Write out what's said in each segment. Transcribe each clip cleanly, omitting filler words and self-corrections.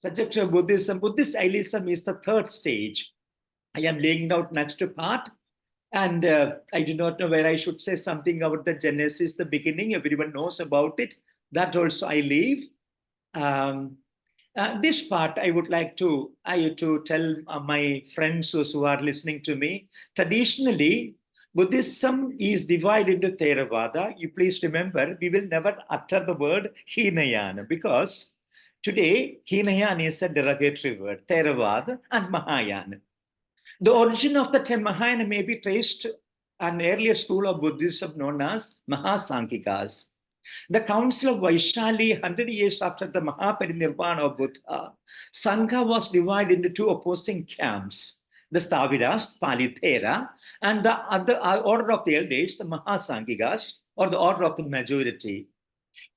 subject of Buddhism. Buddhist idealism is the third stage. I am laying out next part. And I do not know where I should say something about the genesis, the beginning. Everyone knows about it. That also I leave. This part I would like to tell my friends who are listening to me. Traditionally, Buddhism is divided into Theravada. You please remember, we will never utter the word Hinayana because today Hinayana is a derogatory word, Theravada and Mahayana. The origin of the term Mahayana may be traced to an earlier school of Buddhism known as Mahasangikas. The Council of Vaishali, 100 years after the Mahaparinirvana of Buddha, Sangha was divided into two opposing camps, the Staviras, Pali Thera, and the other order of the elders, the Mahasangikas, or the order of the majority,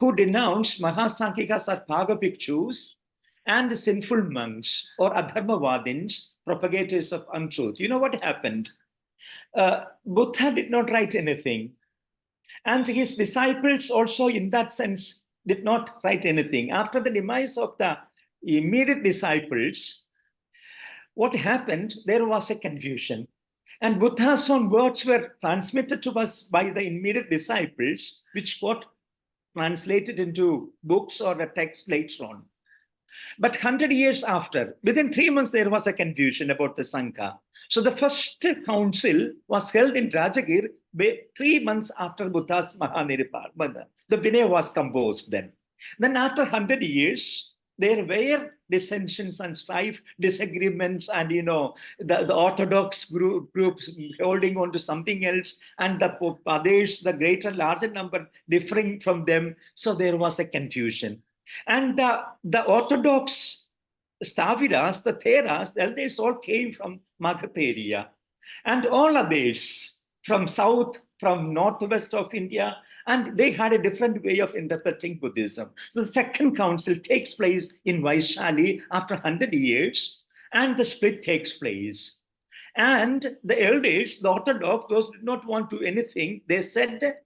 who denounced Mahasangikas as Paga Bhikshus and sinful monks or Adharmavadins, propagators of untruth. You know what happened? Buddha did not write anything. And his disciples also, in that sense, did not write anything. After the demise of the immediate disciples, what happened? There was a confusion. And Buddha's own words were transmitted to us by the immediate disciples, which got translated into books or a text later on. But 100 years after, within 3 months, there was a confusion about the Sangha. So the first council was held in Rajagir 3 months after Buddha's Mahanirvana. The Vinaya was composed then. Then after 100 years, there were dissensions and strife, disagreements, and the orthodox groups holding on to something else, and the others, the larger number differing from them. So there was a confusion. And the orthodox Staviras, the Theras, the elders all came from Magadha area. And all others from south, from northwest of India, and they had a different way of interpreting Buddhism. So the second council takes place in Vaishali after 100 years, and the split takes place. And the elders, the orthodox, those did not want to do anything. They said,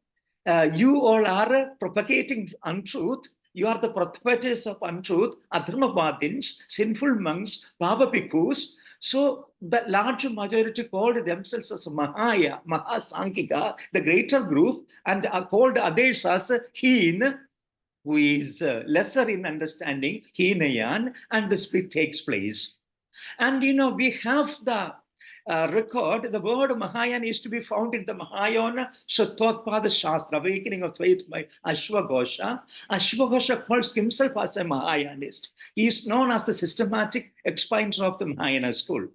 you all are propagating untruth. You are the propagators of untruth, Adharmavadins, sinful monks, Bhava Bhikkhus. So the large majority called themselves as Mahasanghika, the greater group, and are called others as Heen, who is lesser in understanding, Heenayan, and the split takes place. And we have the record, the word Mahayana is to be found in the Mahayana Shatotpada Shastra, Awakening of Faith by Ashwagosha. Ashwagosha calls himself as a Mahayanist. He is known as the systematic expounders of the Mahayana school.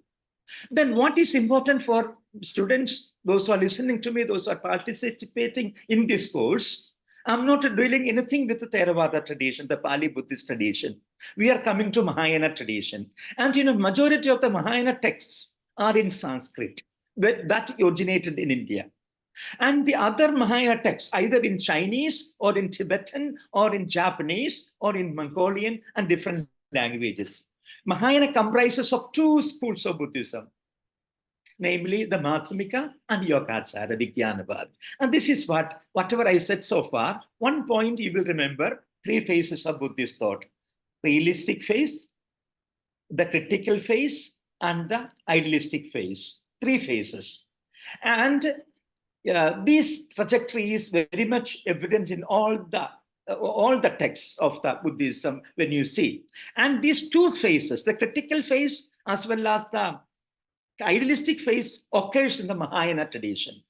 Then what is important for students, those who are listening to me, those who are participating in this course, I'm not doing anything with the Theravada tradition, the Pali Buddhist tradition. We are coming to Mahayana tradition. And majority of the Mahayana texts are in Sanskrit, that originated in India. And the other Mahayana texts, either in Chinese or in Tibetan or in Japanese or in Mongolian and different languages. Mahayana comprises of two schools of Buddhism, namely the Madhyamika and Yogacara, Vijnanavad. And this is whatever I said so far, one point you will remember, 3 phases of Buddhist thought: realistic phase, the critical phase, and the idealistic phase. 3 phases. And this trajectory is very much evident in all the texts of the Buddhism when you see. And these 2 phases, the critical phase as well as the idealistic phase, occurs in the Mahayana tradition.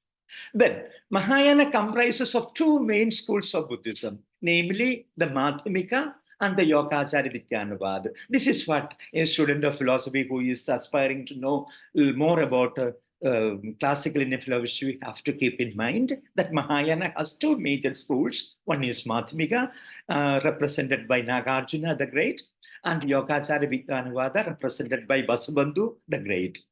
Then Mahayana comprises of 2 main schools of Buddhism, namely the Madhyamika and the Yogacara Vijnanavad. This is what a student of philosophy who is aspiring to know more about classical Indian philosophy have to keep in mind that Mahayana has 2 major schools. One is Madhyamika, represented by Nagarjuna the Great, and Yogacara Vijnanavada, represented by Vasubandhu the Great.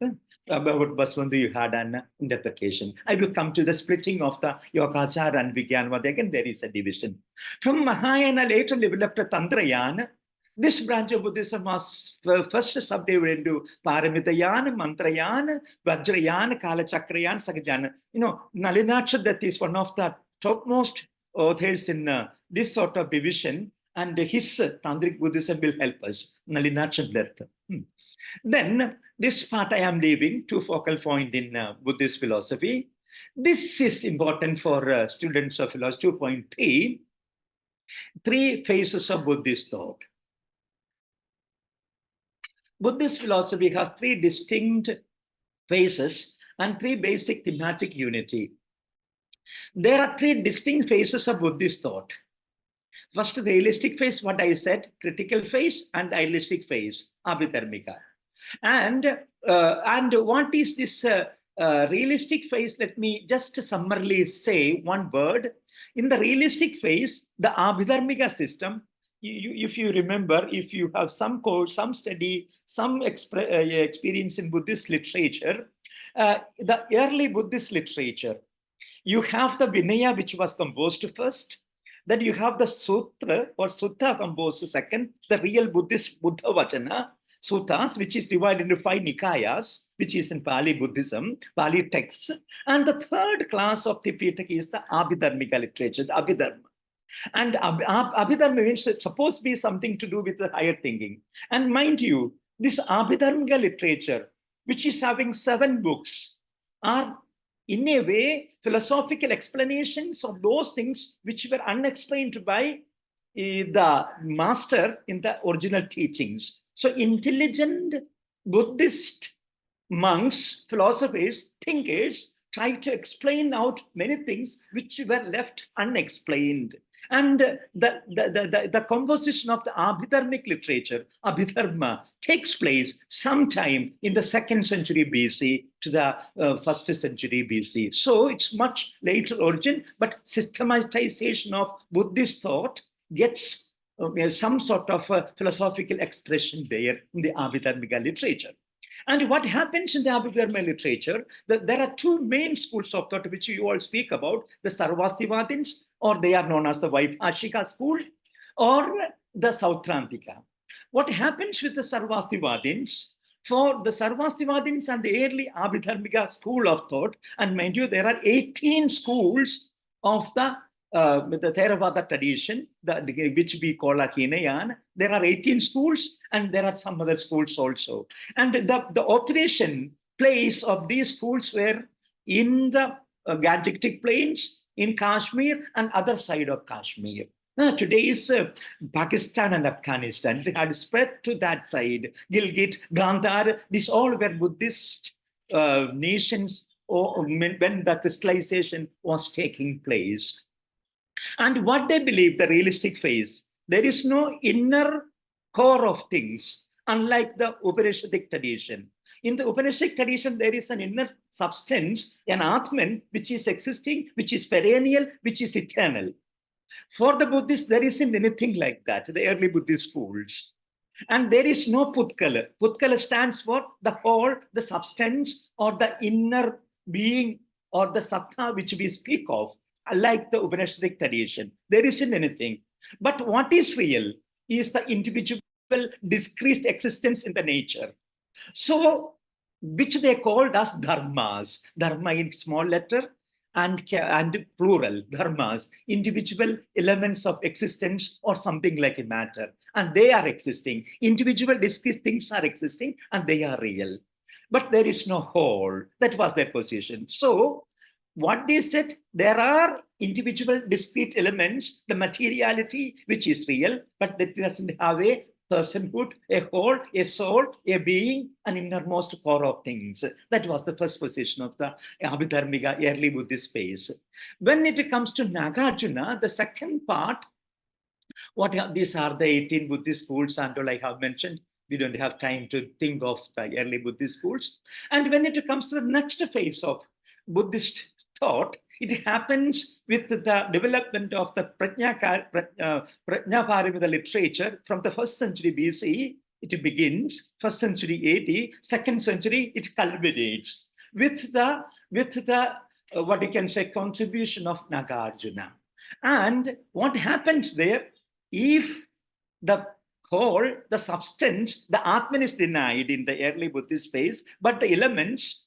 About Vasubandhu, you had an interpretation. I will come to the splitting of the Yogacara and Vijnanavada. Again, there is a division. From Mahayana, later developed a Tantrayana. This branch of Buddhism was first subdivided into Paramitayana, Mantrayana, Vajrayana, Kalachakrayana, Sakajana. Nalinaksha, that is one of the topmost authors in this sort of division, and his Tantric Buddhism will help us. Then this part I am leaving to focal point in Buddhist philosophy. This is important for students of philosophy 2.3. Three phases of Buddhist thought. Buddhist philosophy has three distinct phases and three basic thematic unity. There are three distinct phases of Buddhist thought. First, the realistic phase, what I said, critical phase, and the idealistic phase, abhidharmika. And what is this realistic phase? Let me just summarily say one word. In the realistic phase, the abhidharmika system, if you remember, if you have some course, some study, some experience in Buddhist literature, the early Buddhist literature, you have the Vinaya, which was composed first. Then you have the Sutra or Sutta composed second, the real Buddhist Buddha Vachana, Suttas, which is divided into 5 Nikayas, which is in Pali Buddhism, Pali texts. And the third class of the Pitaka is the Abhidharmika literature, the Abhidharma. And Abhidharma means it's supposed to be something to do with the higher thinking. And mind you, this Abhidharmika literature, which is having 7 books, are in a way philosophical explanations of those things which were unexplained by the master in the original teachings. So intelligent Buddhist monks, philosophers, thinkers try to explain out many things which were left unexplained. And the composition of the Abhidharmic literature, Abhidharma, takes place sometime in the 2nd century BC to the 1st century BC. So it's much later origin, but systematization of Buddhist thought gets some sort of philosophical expression there in the Abhidharmika literature. And what happens in the Abhidharma literature, there are 2 main schools of thought which you all speak about, the Sarvastivadins, or they are known as the Vaibhashika school, or the Sautrantika. What happens with the Sarvastivadins? For the Sarvastivadins and the early Abhidharmika school of thought, and mind you, there are 18 schools of the Theravada tradition, which we call a Hinayan. There are 18 schools, and there are some other schools also. And the operation place of these schools were in the Gangetic Plains, in Kashmir, and other side of Kashmir. Today is Pakistan and Afghanistan. It had spread to that side. Gilgit, Gandhar, these all were Buddhist nations when the crystallization was taking place. And what they believe, the realistic phase, there is no inner core of things, unlike the Upanishadic tradition. In the Upanishadic tradition, there is an inner substance, an Atman, which is existing, which is perennial, which is eternal. For the Buddhists, there isn't anything like that, the early Buddhist schools. And there is no Putkala. Putkala stands for the whole, the substance, or the inner being, or the sattva which we speak of. Like the Upanishadic tradition, there isn't anything. But what is real is the individual discrete existence in the nature. So, which they called as dharmas, dharma in small letter and plural, dharmas, individual elements of existence or something like a matter. And they are existing. Individual discrete things are existing and they are real. But there is no whole. That was their position. So, what they said, there are individual discrete elements, the materiality, which is real, but that doesn't have a personhood, a whole, a soul, a being, an innermost core of things. That was the first position of the Abhidharmika early Buddhist phase. When it comes to Nagarjuna, the second part, these are the 18 Buddhist schools, and all I have mentioned. We don't have time to think of the early Buddhist schools. And when it comes to the next phase of Buddhist thought, it happens with the development of the Prajnaparamita literature from the 1st century BC. It begins, 1st century AD, 2nd century, it culminates with the what you can say, contribution of Nagarjuna. And what happens there, if the whole, the substance, the Atman is denied in the early Buddhist phase, but the elements,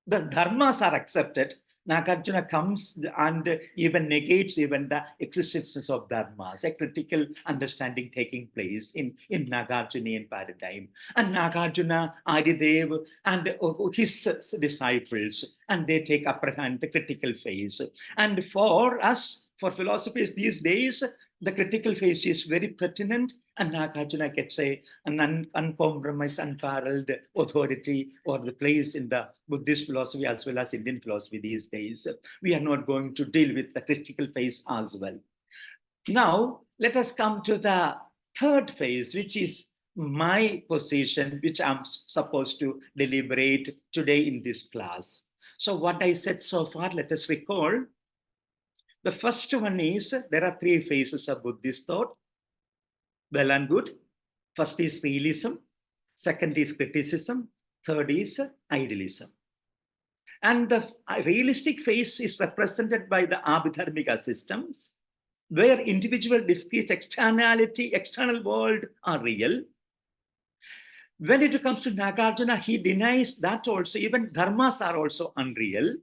the dharmas are accepted, Nagarjuna comes and even negates even the existence of dharmas, a critical understanding taking place in Nagarjunian paradigm. And Nagarjuna, Adidev, and his disciples, and they take upper hand, the critical phase. And for us, for philosophies these days, the critical phase is very pertinent, and Nagarjuna gets an uncompromised, unparalleled authority or the place in the Buddhist philosophy as well as Indian philosophy these days. We are not going to deal with the critical phase as well. Now, let us come to the third phase, which is my position, which I'm supposed to deliberate today in this class. So what I said so far, let us recall. The first one is, there are three phases of Buddhist thought. Well and good. First is realism. Second is criticism. Third is idealism. And the realistic phase is represented by the abhidharmika systems, where individual discrete externality, external world are real. When it comes to Nagarjuna, he denies that also, even dharmas are also unreal.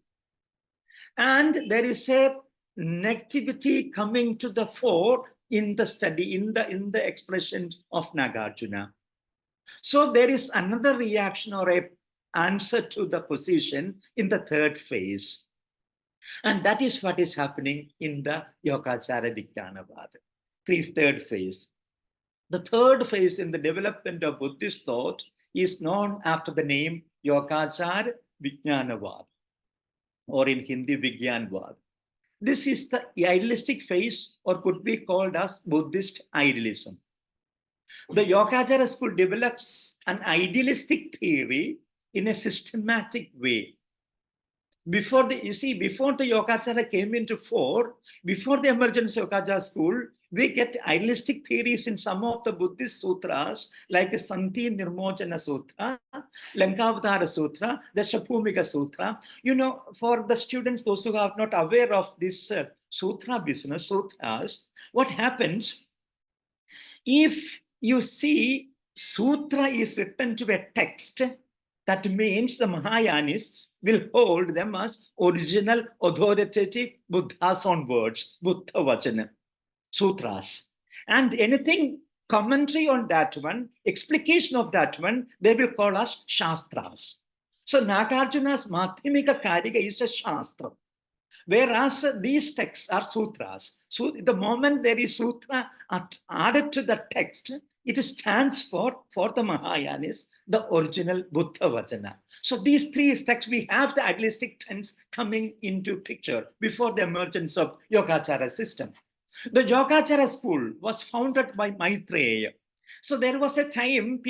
And there is a negativity coming to the fore in the study, in the expression of Nagarjuna. So there is another reaction or a answer to the position in the third phase. And that is what is happening in the Yogacara Vijnanavada, third phase. The third phase in the development of Buddhist thought is known after the name Yogacara Vijnanavada, or in Hindi Vigyanvad. This is the idealistic phase, or could be called as Buddhist idealism. The Yogacara school develops an idealistic theory in a systematic way. Before the Yogacara came into fore, before the emergence of Yogacara school, we get idealistic theories in some of the Buddhist sutras, like Santi Nirmojana Sutra, Lankavadara Sutra, the Shapumika Sutra. You know, for the students, those who are not aware of this sutra business, sutras, what happens, if you see sutra is written to a text, that means the Mahayanists will hold them as original authoritative Buddha's own words, Buddha Vachana, sutras. And anything commentary on that one, explication of that one, they will call us Shastras. So Nagarjuna's Madhyamika Karika is a Shastra, whereas these texts are sutras. So the moment there is sutra added to the text, it stands for the Mahayanis, the original Buddha Vachana. So these three texts, we have the idealistic trends coming into picture before the emergence of Yogacara system. The Yogacara school was founded by Maitreya. So there was a time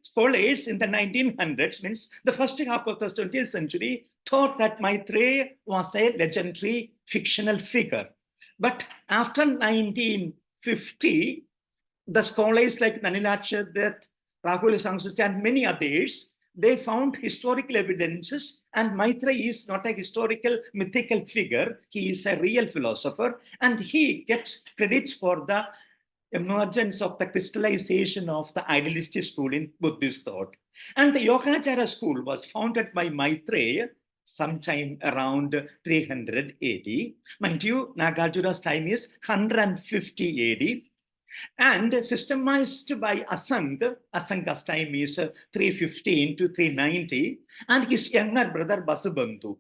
scholars in the 1900s, means the first half of the 20th century, thought that Maitreya was a legendary fictional figure. But after 1950, the scholars like Nanilachadat, Rahul Sangsastya, and many others, they found historical evidences, and Maitreya is not a historical mythical figure. He is a real philosopher, and he gets credits for the emergence of the crystallization of the idealistic school in Buddhist thought. And the Yogacara school was founded by Maitreya sometime around 300 AD. Mind you, Nagarjuna's time is 150 AD. And systemized by Asanga. Asanga's time is 315 to 390, and his younger brother Basubandhu.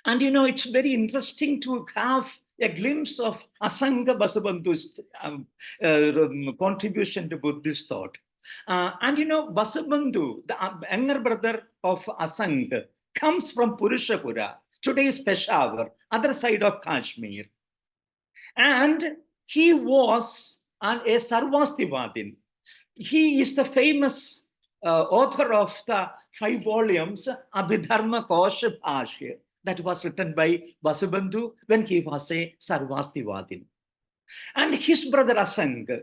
And you know, it's very interesting to have a glimpse of Asanga Basubandhu's contribution to Buddhist thought. And you know, Basubandhu, the younger brother of Asanga, comes from Purushapura, today's Peshawar, other side of Kashmir. And he was a Sarvastivadin. He is the famous author of the 5 volumes Abhidharma Kosha Bhashya that was written by Vasubandhu when he was a Sarvastivadin. And his brother Asanga,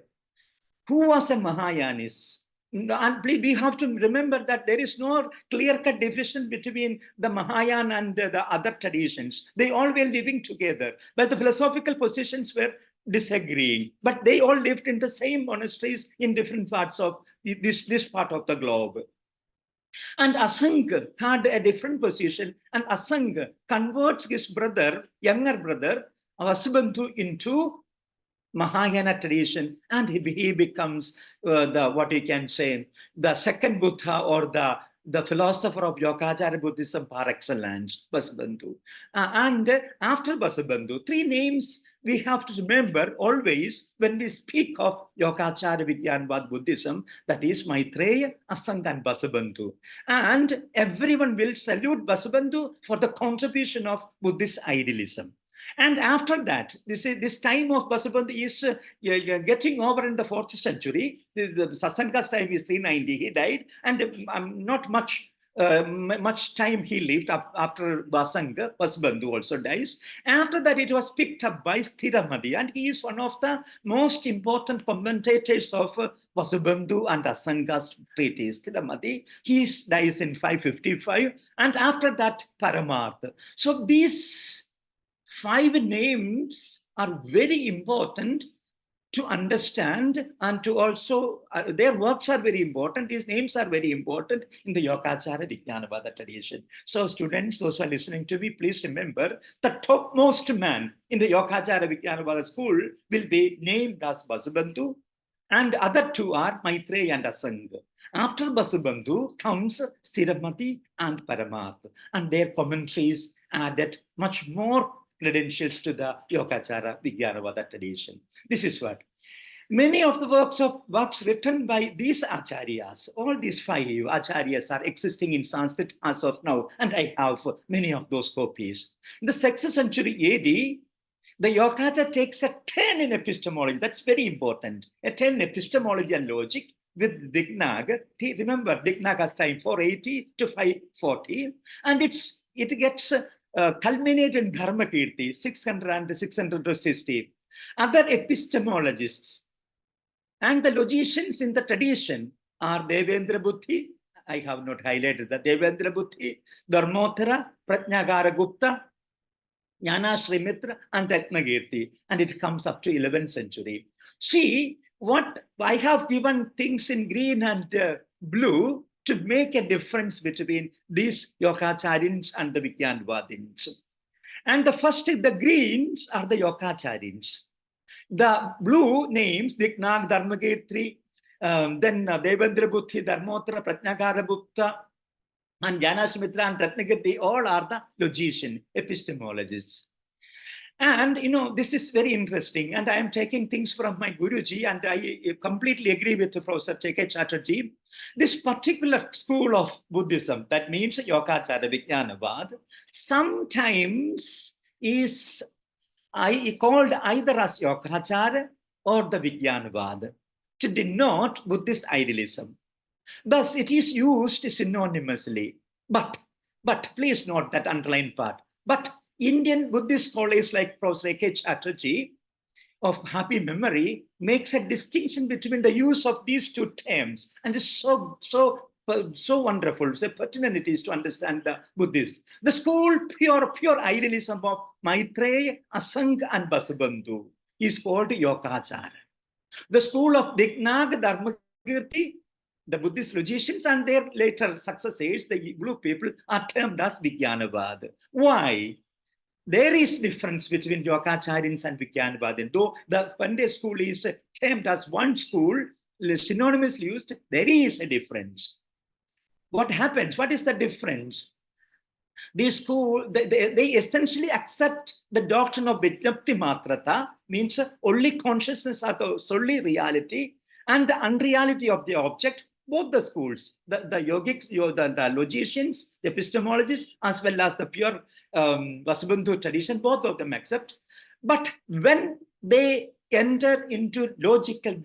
who was a Mahayanist. And we have to remember that there is no clear-cut division between the Mahayana and the other traditions. They all were living together, but the philosophical positions were disagreeing. But they all lived in the same monasteries in different parts of this part of the globe. And Asanga had a different position, and Asanga converts his brother, younger brother, Vasubandhu, into Mahayana tradition, and he becomes the, what you can say, the second Buddha, or the philosopher of Yogacara Buddhism par excellence, Vasubandhu. And after Vasubandhu, three names we have to remember always when we speak of Yogacara Vijnanavad Buddhism, that is Maitreya, Asanga, and Vasubandhu. And everyone will salute Vasubandhu for the contribution of Buddhist idealism. And after that, this time of Vasubandhu is getting over in the 4th century. The Sasanga's time is 390. He died, and not much time he lived after Vasubandhu also dies. After that, it was picked up by Stiramadi, and he is one of the most important commentators of Vasubandhu and Asanga's treatise. Stiramadi, he dies in 555, and after that, Paramartha. So these 5 names are very important to understand, and to also, their works are very important. These names are very important in the Yogacara Vijnanavada tradition. So students, those who are listening to me, please remember the topmost man in the Yogacara Vijnanavada school will be named as Vasubandhu, and other 2 are Maitreya and Asanga. After Vasubandhu comes Stiramati and Paramartha, and their commentaries added much more credentials to the Yogacara Vijnanavada tradition. This is what. Many of the works written by these acharyas, all these 5 acharyas are existing in Sanskrit as of now, and I have many of those copies. In the 6th century AD, the Yogacara takes a turn in epistemology. That's very important. A turn in epistemology and logic with Dignag. Remember, Dignag has time 480 to 540, and it gets culminated in Dharmakirti, 600 and 660. Other epistemologists and the logicians in the tradition are Devendra Buddhi. I have not highlighted that. Devendra Buddhi, Dharmottara, Prajnagara Gupta, Jnanashri Mitra, and Ratnagirti. And it comes up to 11th century. See, what I have given things in green and blue to make a difference between these Yogacharyans and the Vijnanavadins. And the first, the greens are the Yogacharyans. The blue names, Dignag, Dharmakirti, then Devendra Buddhi, Dharmottara, Prajnagara Gupta, and Jnanashmitra and Ratnagirti, all are the logician epistemologists. And, this is very interesting. And I am taking things from my Guruji, and I completely agree with Professor J.K. Chatterjee. This particular school of Buddhism, that means Yogacara Vijnanavad, sometimes is called either as Yogacara or the Vijnanavad to denote Buddhist idealism. Thus, it is used synonymously. But please note that underlined part. But Indian Buddhist scholars like Professor A.K. Chatterjee of happy memory makes a distinction between the use of these 2 terms, and it's so wonderful, so pertinent it is to understand the Buddhists. The school, pure idealism of Maitreya, Asanga, and Vasubandhu is called Yogacara. The school of Dignag, Dharmakirti, the Buddhist logicians, and their later successors, the blue people, are termed as Vijnanavad. Why? There is difference between Yogacharyans and Vijnanavadin. Though the Pandey school is termed as one school, synonymously used, there is a difference. What happens? What is the difference? These school, they essentially accept the doctrine of Vijnapti Matrata, means only consciousness or the solely reality, and the unreality of the object. Both the schools, the yogics, the logicians, the epistemologists, as well as the pure Vasubandhu tradition, both of them accept. But when they enter into logical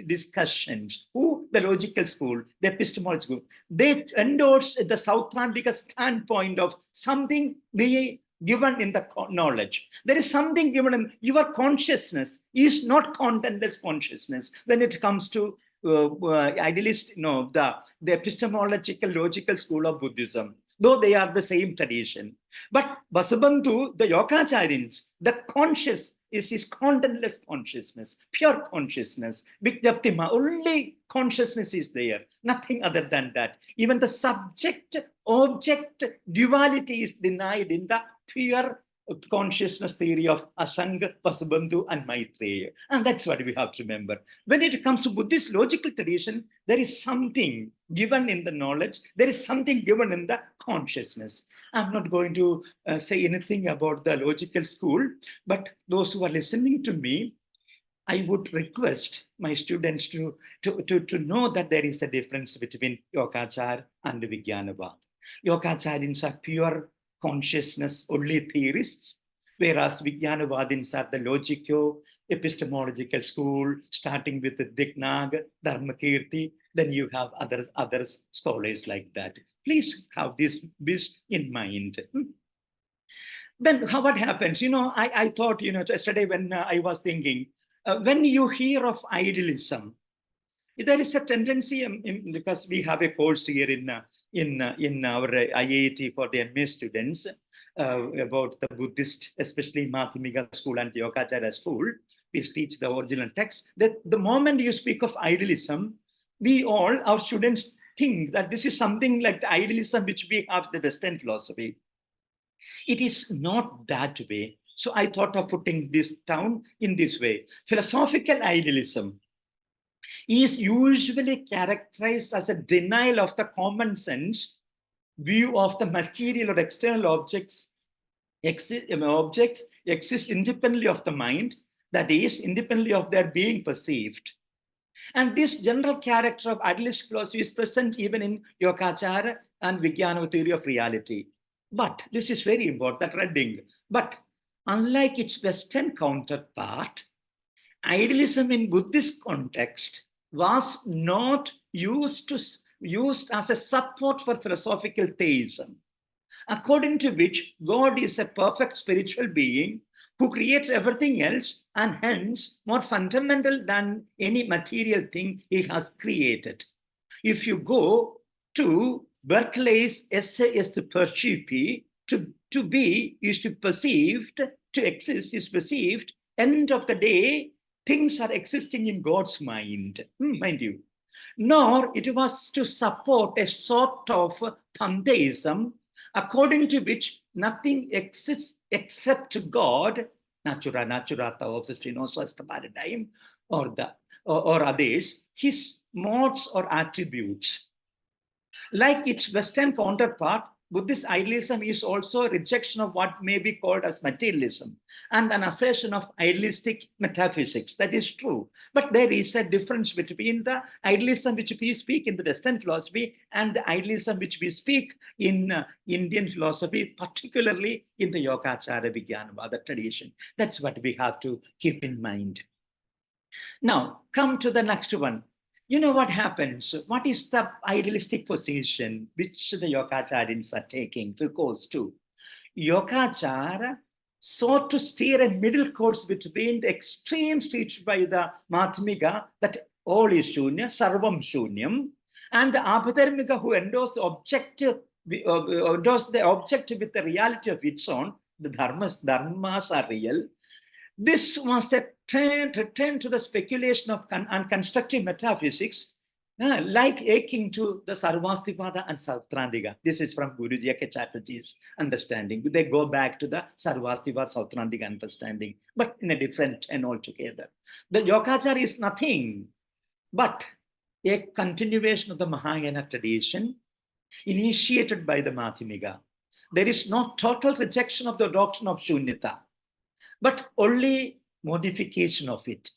discussions, the logical school, the epistemology school, they endorse the Sautrantika standpoint of something being given in the knowledge. There is something given in your consciousness is not contentless consciousness when it comes to idealist, the epistemological logical school of Buddhism, though they are the same tradition. But Vasubandhu, the Yogacharyans, the conscious is contentless consciousness, pure consciousness. Vigyaptima, only consciousness is there, nothing other than that. Even the subject-object duality is denied in the pure consciousness theory of Asanga, Vasubandhu, and Maitreya. And that's what we have to remember. When it comes to Buddhist logical tradition, there is something given in the knowledge, there is something given in the consciousness. I'm not going to say anything about the logical school, but those who are listening to me, I would request my students to know that there is a difference between Yogacara and Vijnanavad. Yogacharyans are pure consciousness only theorists, whereas Vijnanavadins are the logico epistemological school, starting with the Dignag, Dharmakirti, then you have other scholars like that. Please have this in mind. Then what happens? I thought, yesterday when I was thinking, when you hear of idealism, there is a tendency, because we have a course here in our IIT for the MA students about the Buddhist, especially Madhyamika school and Yogacara school. We teach the original text. That the moment you speak of idealism, our students think that this is something like the idealism which we have the Western philosophy. It is not that way. So I thought of putting this down in this way. Philosophical idealism is usually characterized as a denial of the common sense view of the material or external objects exist independently of the mind, that is, independently of their being perceived. And this general character of idealist philosophy is present even in Yogacara and Vijnana theory of reality. But this is very important, that reading. But unlike its Western counterpart, idealism in Buddhist context was not used as a support for philosophical theism, according to which God is a perfect spiritual being who creates everything else and hence more fundamental than any material thing he has created. If you go to Berkeley's essay is the percipi, to be is to perceived, to exist is perceived, end of the day, things are existing in God's mind, mind you. Nor it was to support a sort of pantheism, according to which nothing exists except God, natura, naturata, obsessinosa paradigm, or others, his modes or attributes. Like its Western counterpart, Buddhist idealism is also a rejection of what may be called as materialism and an assertion of idealistic metaphysics. That is true. But there is a difference between the idealism which we speak in the Western philosophy and the idealism which we speak in Indian philosophy, particularly in the Yogacara Vijnanavada tradition. That's what we have to keep in mind. Now, come to the next one. You know what happens? What is the idealistic position which the Yogacharyans are taking to goes to? Yogacara sought to steer a middle course between the extremes reached by the Madhyamika, that all is shunya, sarvam shunyam, and the Abhidharmika who endorsed the object with the reality of its own. The dharmas are real. This was a return to the speculation of constructive metaphysics, like akin to the Sarvastivada and Sautrantika. This is from Guruji A.K. Chatterjee's understanding. They go back to the Sarvastivada, Sautrantika understanding, but in a different and altogether. The Yogacara is nothing but a continuation of the Mahayana tradition initiated by the Madhyamika. There is no total rejection of the doctrine of Shunyata, but only modification of it.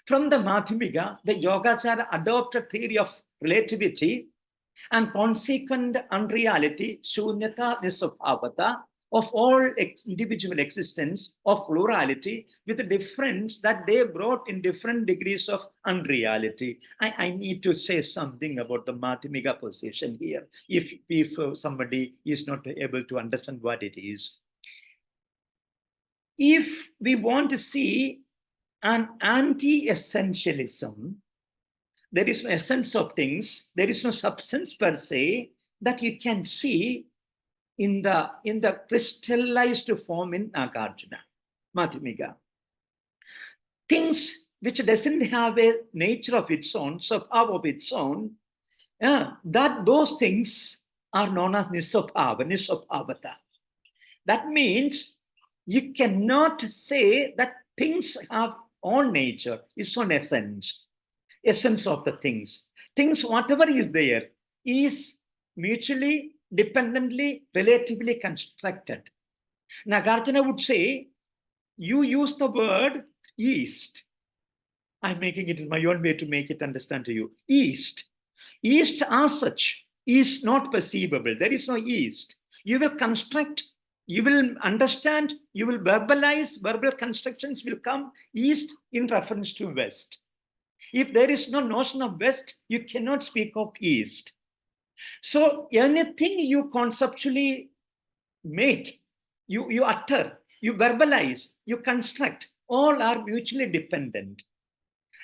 From the Madhyamika, the Yogacara adopted theory of relativity and consequent unreality, Shunyata Nisvabhavata, of all individual existence, of plurality, with the difference that they brought in different degrees of unreality. I need to say something about the Madhyamika position here, if somebody is not able to understand what it is. If we want to see an anti-essentialism, there is no essence of things, there is no substance per se that you can see in the crystallized form in Nagarjuna, Madhyamika. things which doesn't have a nature of its own, swabhava of its own, that those things are known as niswabhavata. That means you cannot say that things have own nature, its own essence of the things. Things, whatever is there, is mutually, dependently, relatively constructed. Nagarjuna would say, you use the word east. I'm making it in my own way to make it understand to you. East. East as such is not perceivable. There is no east. You will construct, you will understand, you will verbalize, verbal constructions will come east in reference to west. If there is no notion of west, you cannot speak of east. So anything you conceptually make, you utter, you verbalize, you construct, all are mutually dependent.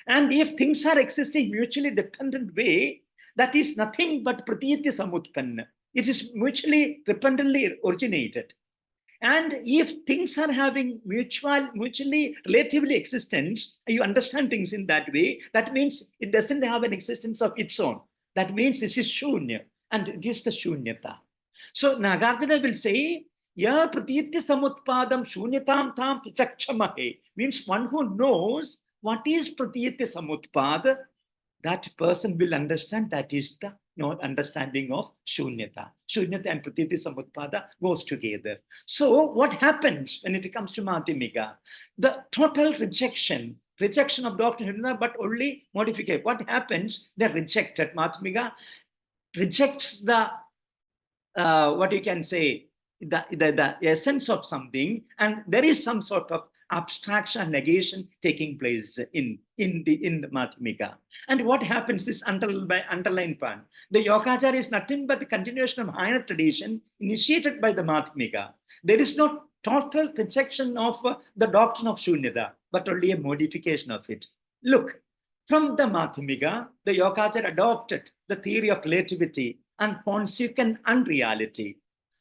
And if things are existing mutually dependent way, that is nothing but pratiti samutpanna. It is mutually dependently originated. And if things are having mutually relatively existence, you understand things in that way, that means it doesn't have an existence of its own. That means this is shunya, and it is the shunyata. So Nagarjuna will say, ya pratiti samutpadam shunyatam tam pichakshamahe, means one who knows what is pratiti samutpada, that person will understand that is the understanding of shunyata. Shunyata and pratiti samutpada goes together. So what happens when it comes to Madhyamika? The total rejection of doctrine, but only modification. What happens? They're rejected. Madhyamika rejects the, what you can say, the essence of something, and there is some sort of abstraction and negation taking place in the Madhyamika. And what happens, this underlined part, the Yogacara is nothing but the continuation of higher tradition initiated by the Madhyamika. There is no total rejection of the doctrine of Shunyata, but only a modification of it. Look, from the Madhyamika, the Yogacara adopted the theory of relativity and consequent unreality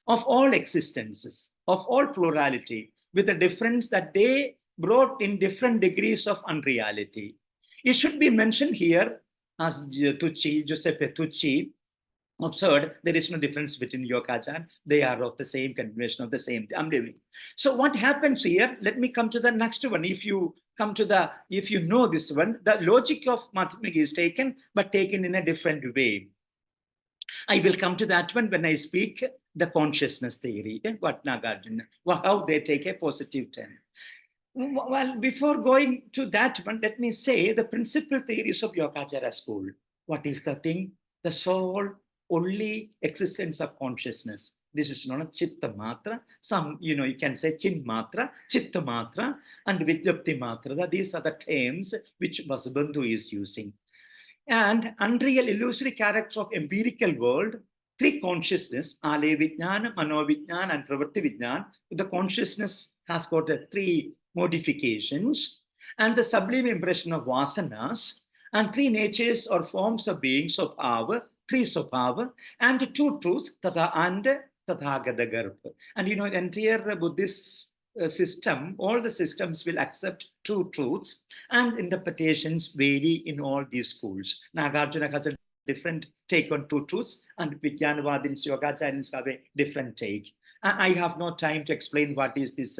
of all existences, of all plurality, with the difference that they brought in different degrees of unreality. It should be mentioned here, as Giuseppe Tucci observed, there is no difference between Yogacara. They are of the same continuation of the same I'm living. So what happens here? Let me come to the next one. If you know this one, the logic of Madhyamika is taken, but taken in a different way. I will come to that one when I speak the consciousness theory, what Nagarjuna, how they take a positive turn. Well, before going to that one, let me say the principal theories of Yogacara school. What is the thing? The sole, only existence of consciousness. This is known as Chitta Matra. Some, you can say Chin Matra, Chitta Matra, and Vijapti Matra. These are the terms which Vasubandhu is using. And unreal illusory character of empirical world, three consciousness, Ale Vijnana, Mano Vijnana, and Pravritti Vijnana. The consciousness has got three modifications, and the sublime impression of vasanas, and three natures or forms of beings of our, three swabhava, and two truths, Tata and Tathagata Garbha. And the entire Buddhist system, all the systems will accept two truths, and interpretations vary in all these schools. Nagarjuna has a different take on two truths, and Vijnanavadins, Yogacarins have a different take. I have no time to explain what is this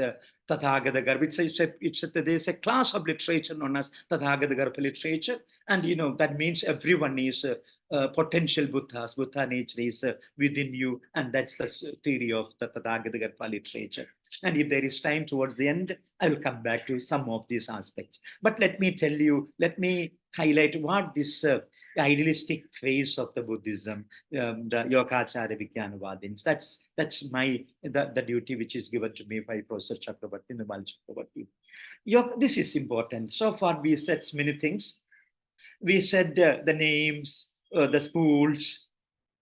Tathagata Garbha. There's a class of literature known as Tathagata Garbha literature, and that means everyone is potential Buddhas. Buddha nature is within you, and that's the theory of the Tathagata Garbha literature. And if there is time towards the end, I will come back to some of these aspects. But let me highlight what this idealistic phase of the Buddhism, the Yogacara Vijnanavadins. That's the duty which is given to me by Professor Chakrabarti, Nimal Chakrabarti. This is important. So far, we said many things. We said the names, the schools.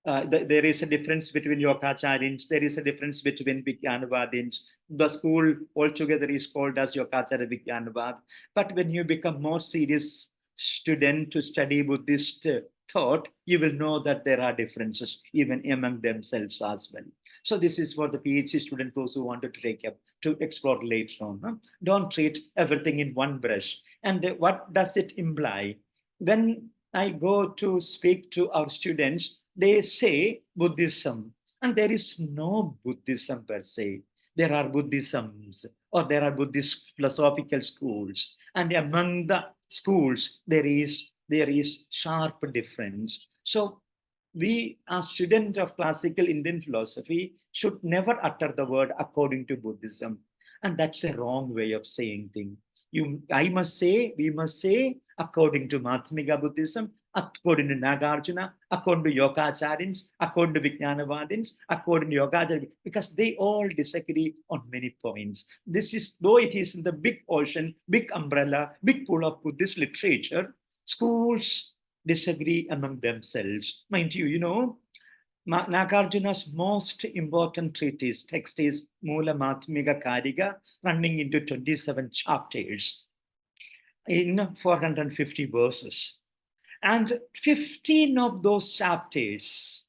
There is a difference between Yogacarins. There is a difference between Vijnanavadins. The school altogether is called as Yogacara Vijnanavad. But when you become more serious student to study Buddhist thought, you will know that there are differences even among themselves as well. So this is for the PhD student, those who wanted to take up to explore later on. Huh? Don't treat everything in one brush. And what does it imply? When I go to speak to our students, they say Buddhism, and there is no Buddhism per se. There are Buddhisms, or there are Buddhist philosophical schools, and among the schools there is sharp difference. So we, as students of classical Indian philosophy, should never utter the word according to Buddhism, and that's a wrong way of saying things. We must say according to Madhyamika Buddhism, according to Nagarjuna, according to Yogacharyans, according to Vijnanavadins, according to Yogacharyans, because they all disagree on many points. This is, though it is in the big ocean, big umbrella, big pool of Buddhist literature, schools disagree among themselves. Mind you, Nagarjuna's most important text is Mula Madhyamika Karika, running into 27 chapters in 450 verses. And 15 of those chapters,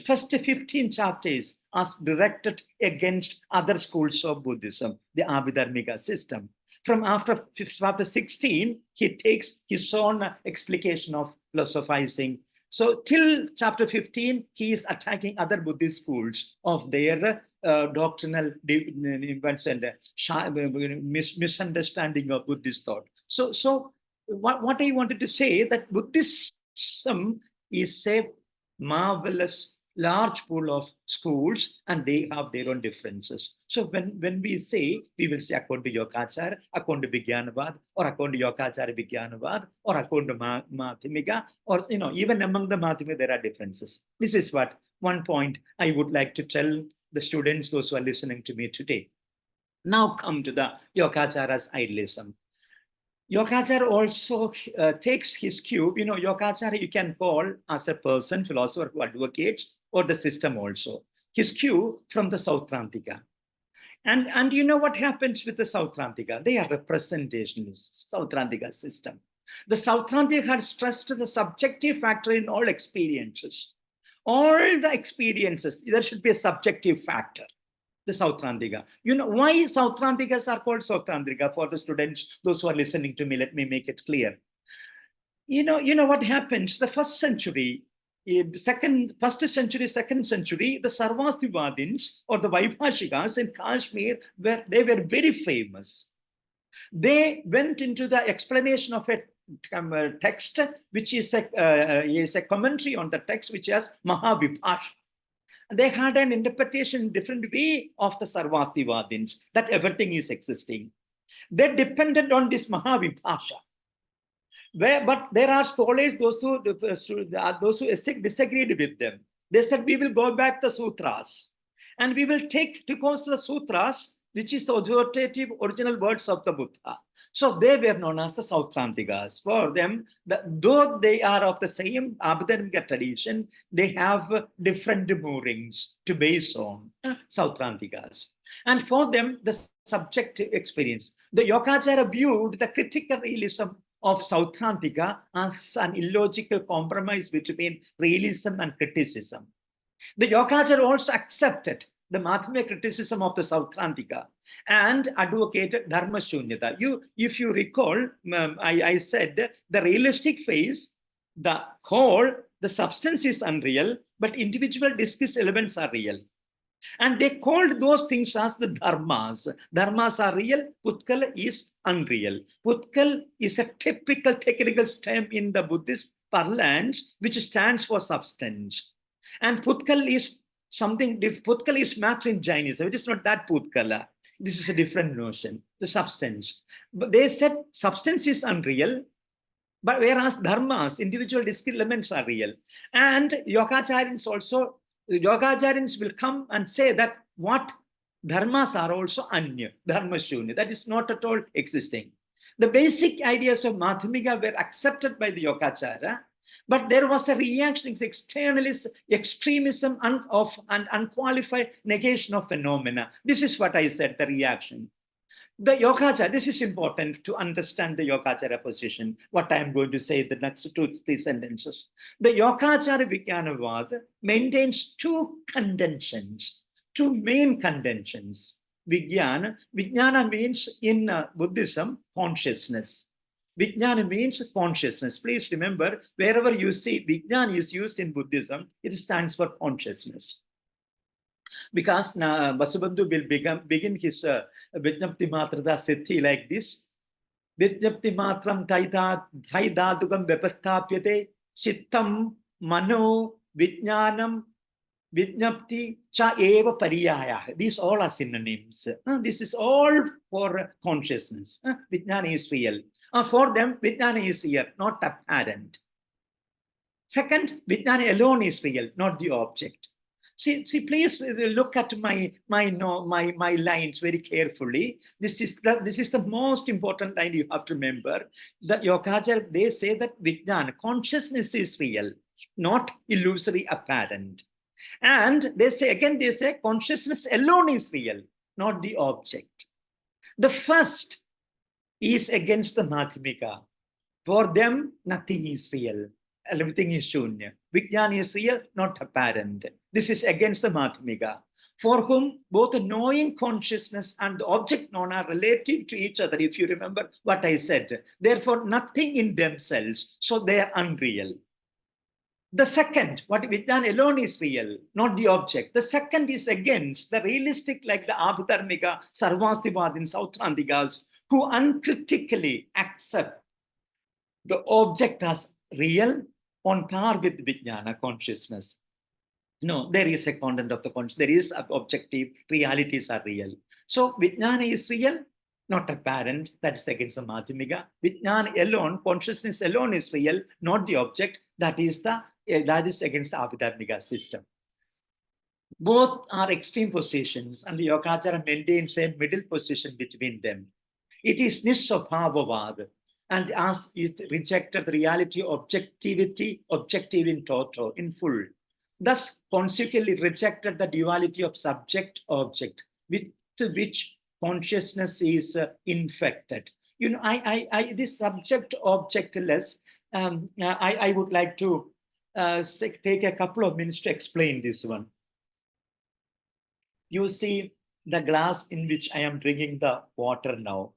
first 15 chapters are directed against other schools of Buddhism, the Abhidharmika system. From after chapter 16, he takes his own explication of philosophizing. So till chapter 15, he is attacking other Buddhist schools of their doctrinal events and misunderstanding of Buddhist thought. So what I wanted to say, that Buddhism is a marvelous large pool of schools, and they have their own differences. So when we say, we will say according to Yogacara, according to Vijnanavad, or according to Yogacara Vijnanavad, or according to Madhyamika, or even among the Madhyamika there are differences. This is what one point I would like to tell the students, those who are listening to me today. Now come to the Yogacara's idealism. Yogacara also takes his cue. Yogacara you can call as a person, philosopher who advocates, or the system also. His cue from the Sautrantika. And you know what happens with the Sautrantika? They are representationists, Sautrantika system. The Sautrantika had stressed the subjective factor in all experiences. All the experiences, there should be a subjective factor. The Sautrantika. Why Sautrantikas are called Sautrantika? For the students, those who are listening to me, let me make it clear. You know what happens? The first century, first century, second century, the Sarvastivadins or the Vaibhashikas in Kashmir, they were very famous. They went into the explanation of a text, which is a commentary on the text, which is Mahavibhasha. They had an interpretation, different way of the Sarvastivadins, that everything is existing. They depended on this Mahavibhasha. But there are scholars, those who disagreed with them. They said, we will go back to the sutras, and we will take because to the sutras, which is the authoritative original words of the Buddha. So they were known as the Sautrantikas. For them, though they are of the same Abhidharmika tradition, they have different moorings to base on Sautrantikas. And for them, the subjective experience. The Yogacara viewed the critical realism of Sautrantika as an illogical compromise between realism and criticism. The Yogacara also accepted the Madhyamika criticism of the Sautrantika and advocated Dharma Shunyata. If you recall, I said the realistic phase, the whole, the substance is unreal, but individual discrete elements are real. And they called those things as the dharmas. Dharmas are real, Putkal is unreal. Putkal is a typical technical term in the Buddhist parlance, which stands for substance. And Putkal is something, Putkal is matter in Jainism. It is not that Putkala. This is a different notion, the substance. But they said substance is unreal, but whereas dharmas, individual discrete elements are real. And Yogacharyans also, Yogacharyans will come and say that what dharmas are also anya, dharma shunya, that is not at all existing. The basic ideas of Madhyamika were accepted by the Yogacara, but there was a reaction to extremism and unqualified negation of phenomena. This is what I said, the reaction. The Yogacara, this is important to understand the Yogacara position, what I am going to say the next 2-3 sentences. The Yogacara Vijnanavad maintains two contentions, two main contentions. Vijnana means in Buddhism, consciousness. Vijnana means consciousness. Please remember, wherever you see Vijnana is used in Buddhism, it stands for consciousness. Because Vasubandhu will begin his Vijnapti Matrada Siddhi like this. Vijnapti Matram Taidadugam Vepastapyate Chittam Mano Vijnanam Vijnapti Cha Eva Pariyaya. These all are synonyms. This is all for consciousness. Vijnana is real. For them, Vijnana is real, not apparent. Second, Vijnana alone is real, not the object. See, please look at my lines very carefully. This is the most important line you have to remember. The Yogacara, they say that Vijnana, consciousness is real, not illusory apparent. And they say consciousness alone is real, not the object. The first is against the Madhyamika. For them, nothing is real. Everything is shunya. Vijnana is real, not apparent. This is against the Madhyamika, for whom both the knowing consciousness and the object known are relative to each other, if you remember what I said. Therefore, nothing in themselves, so they are unreal. The second, what Vijnana alone is real, not the object. The second is against the realistic, like the Abhidharmika, Sarvastivadin, Sautrantikas, who uncritically accept the object as real on par with Vijnana consciousness. No, there is a content of the conscious. There is objective. Realities are real. So Vijnana is real, not apparent. That is against the Madhyamika. Vijnana alone, consciousness alone is real, not the object. That is against the Abhidharmika system. Both are extreme positions, and the Yogacara maintains a middle position between them. It is Nisvabhavad, and as it rejected the reality, objectivity, objective in toto, in full. Thus, consequently rejected the duality of subject-object, with which consciousness is infected. You know, this subject-objectless, I would like to take a couple of minutes to explain this one. You see the glass in which I am drinking the water now.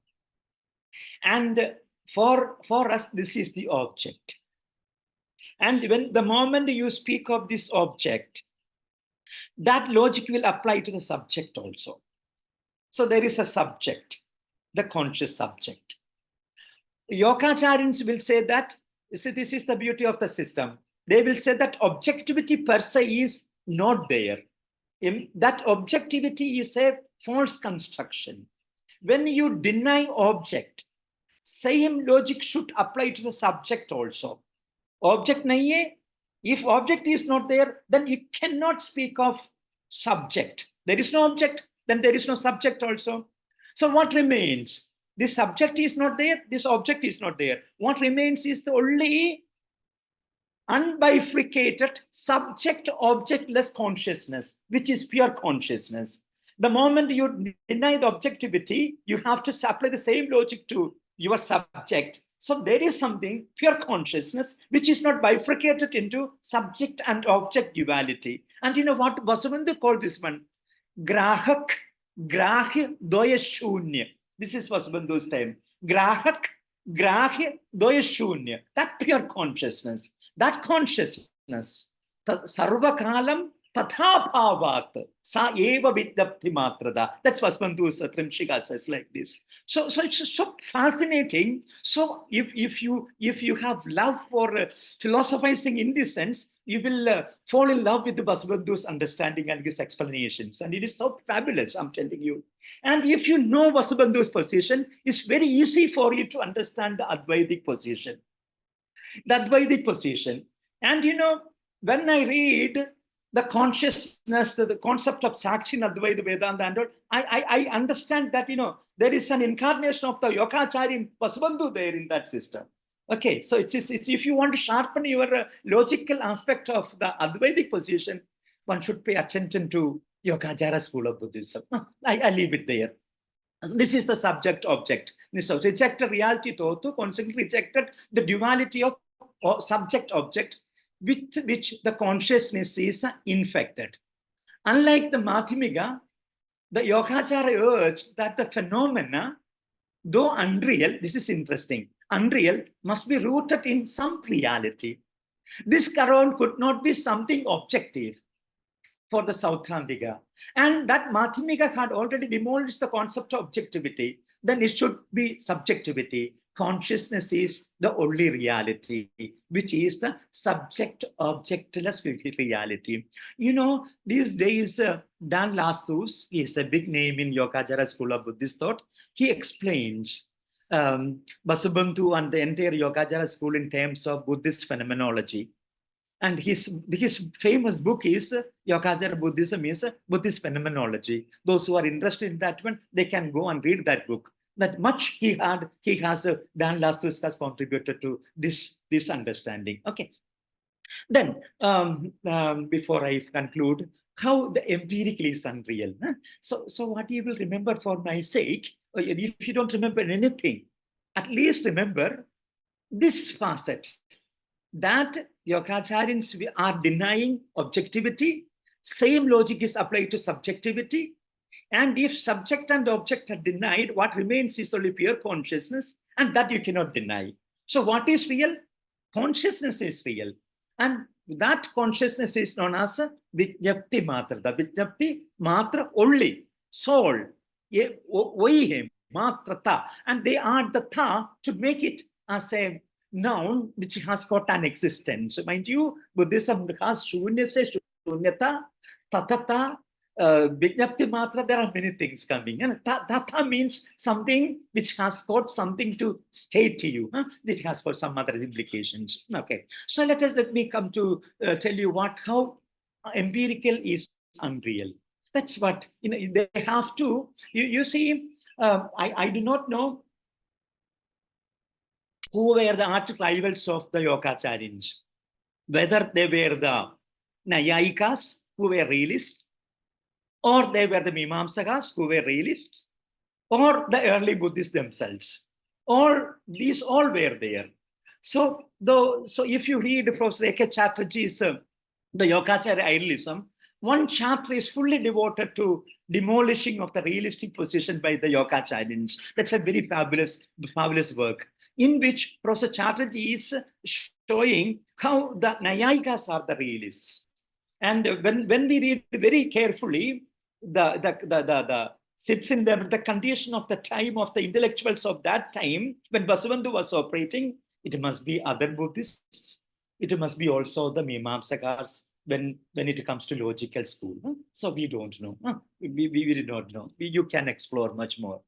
And for us, this is the object. And when the moment you speak of this object, that logic will apply to the subject also. So there is a subject, the conscious subject. Yogacharyans will say that, you see, this is the beauty of the system. They will say that objectivity per se is not there. That objectivity is a false construction. When you deny object, same logic should apply to the subject also. Object nahi hai. If object is not there, then you cannot speak of subject. There is no object, then there is no subject also. So what remains? This subject is not there, this object is not there. What remains is the only unbifurcated subject-objectless consciousness, which is pure consciousness. The moment you deny the objectivity, you have to apply the same logic to your subject. So there is something, pure consciousness, which is not bifurcated into subject and object duality. And you know what Vasubandhu called this one? Grahak, Grahya, Doya Shunya. This is Vasubandhu's time. Grahak, Grahya, Doya Shunya. That pure consciousness, that consciousness, Sarvakalam Tatha Bhavat, Sa Eva Vidyapti Matrada. That's Vasubandhu's Trimshika says like this. So it's so fascinating. So if you have love for philosophizing in this sense, you will fall in love with the Vasubandhu's understanding and his explanations. And it is so fabulous, I'm telling you. And if you know Vasubandhu's position, it's very easy for you to understand the Advaitic position. The Advaitic position. And you know, when I read the consciousness, the concept of Sakshi, Advaita, Vedanta, and all, I understand that, you know, there is an incarnation of the Yogacara in Vasubandhu there in that system. Okay, so it's if you want to sharpen your logical aspect of the Advaitic position, one should pay attention to Yogacara school of Buddhism. I leave it there. This is the subject object. So rejected reality thotu, consequently rejected the duality of subject object with which the consciousness is infected. Unlike the Madhyamika, the Yogacara urged that the phenomena, though unreal, this is interesting, unreal, must be rooted in some reality. This Karan could not be something objective for the Sautrantika. And that Madhyamika had already demolished the concept of objectivity. Then it should be subjectivity. Consciousness is the only reality, which is the subject-objectless reality. You know, these days, Dan Lastus is a big name in Yogacara school of Buddhist thought. He explains Vasubandhu and the entire Yogacara school in terms of Buddhist phenomenology. And his famous book is Yogacara Buddhism is Buddhist Phenomenology. Those who are interested in that one, they can go and read that book. That much he has Dan Lastus has contributed to this understanding. Okay. Then, before I conclude, how the empirical is unreal. Huh? So what you will remember for my sake, if you don't remember anything, at least remember this facet, that Yogacharyans are denying objectivity. Same logic is applied to subjectivity. And if subject and object are denied, what remains is only pure consciousness, and that you cannot deny. So what is real? Consciousness is real. And that consciousness is known as Vijnapti Matra. The Vijnapti Matra only, soul, Vaihe, Matrata. And they add the tha to make it as a noun which has got an existence. Mind you, Buddhism has shunyata, tatata, Vijnapti Matra, there are many things coming. And Tata means something which has got something to state to you. Huh? It has got some other implications. Okay. So let me come to tell you how empirical is unreal. That's what, they have to, you see, I do not know who were the arch rivals of the Yogacharyans, whether they were the Nayayikas, who were realists, or they were the Mimamsakas, who were realists, or the early Buddhists themselves. These all were there. So if you read Professor A.K. Chatterjee's the Yogacara Idealism, one chapter is fully devoted to demolishing of the realistic position by the Yogacharyans. That's a very fabulous work, in which Professor Chatterjee is showing how the Nayayikas are the realists. And when we read very carefully, the sits in the condition of the time of the intellectuals of that time, when Vasubandhu was operating, it must be other Buddhists. It must be also the Mimamsakas when it comes to logical school. Huh? So we don't know. Huh? We did not know. You can explore much more.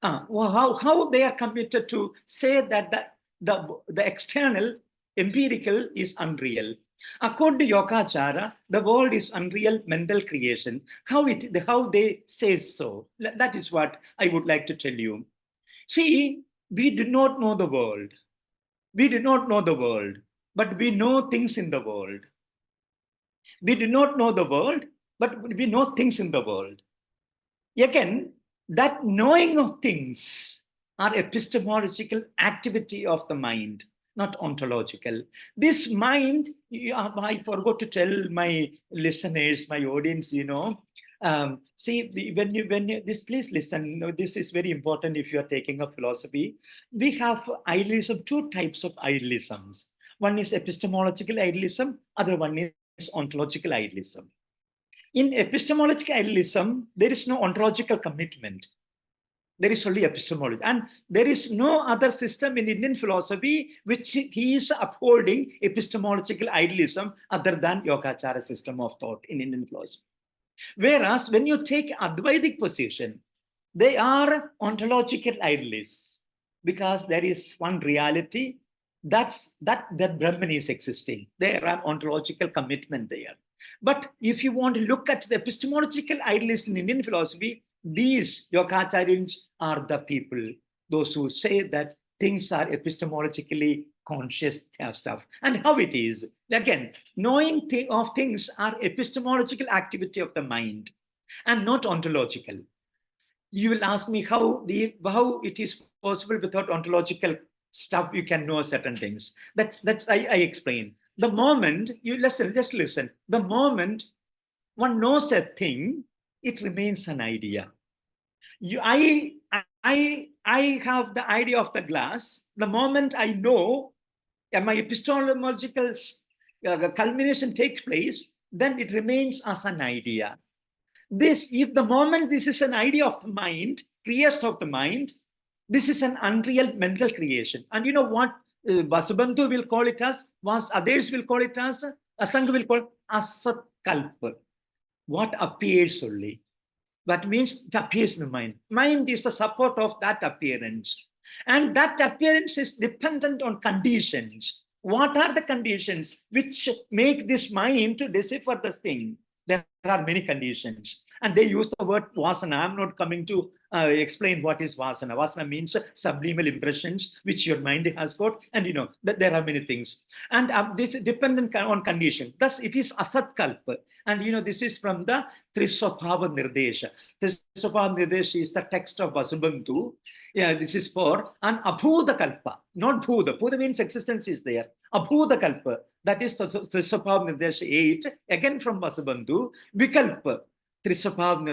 How they are committed to say that the external empirical is unreal. According to Yogacara, the world is unreal mental creation. How they say so? That is what I would like to tell you. See, we do not know the world. We do not know the world, but we know things in the world. We do not know the world, but we know things in the world. Again, that knowing of things are epistemological activity of the mind, not ontological. This mind, I forgot to tell my listeners, my audience, see, when you please listen, this is very important if you are taking up philosophy. We have idealism, two types of idealisms. One is epistemological idealism, other one is ontological idealism. In epistemological idealism, there is no ontological commitment. There is only epistemology. And there is no other system in Indian philosophy which he is upholding epistemological idealism other than Yogacara system of thought in Indian philosophy. Whereas when you take Advaitic position, they are ontological idealists because there is one reality that Brahman is existing. There are ontological commitment there. But if you want to look at the epistemological idealists in Indian philosophy, these Yogacharyans are the people, those who say that things are epistemologically conscious stuff. And how it is, again, knowing of things are epistemological activity of the mind and not ontological. You will ask me how it is possible without ontological stuff you can know certain things. That's I explain. The moment you listen, just listen. The moment one knows a thing, it remains an idea. I have the idea of the glass. The moment I know, my epistemological culmination takes place, then it remains as an idea. If the moment this is an idea of the mind, creation of the mind, this is an unreal mental creation. And you know what Vasubandhu will call it as, others will call it as, Asanga will call it asat kalpa, what appears only. That means it appears in the mind. Mind is the support of that appearance. And that appearance is dependent on conditions. What are the conditions which make this mind to decipher this thing? There are many conditions. And they use the word vasana. I'm not coming to explain what is vasana. Vasana means subliminal impressions which your mind has got. And you know, that there are many things. And this is dependent on condition. Thus, it is asat kalpa. And you know, this is from the Triswabhava Nirdesha. Triswabhava Nirdesha is the text of Vasubandhu. Yeah, this is for an Abhuda Kalpa, not Bhuda. Bhuda means existence is there. Abhuda Kalpa, that is the Triswabhava Nirdesha 8, again from Vasubandhu. Vikalpa, Triswabhava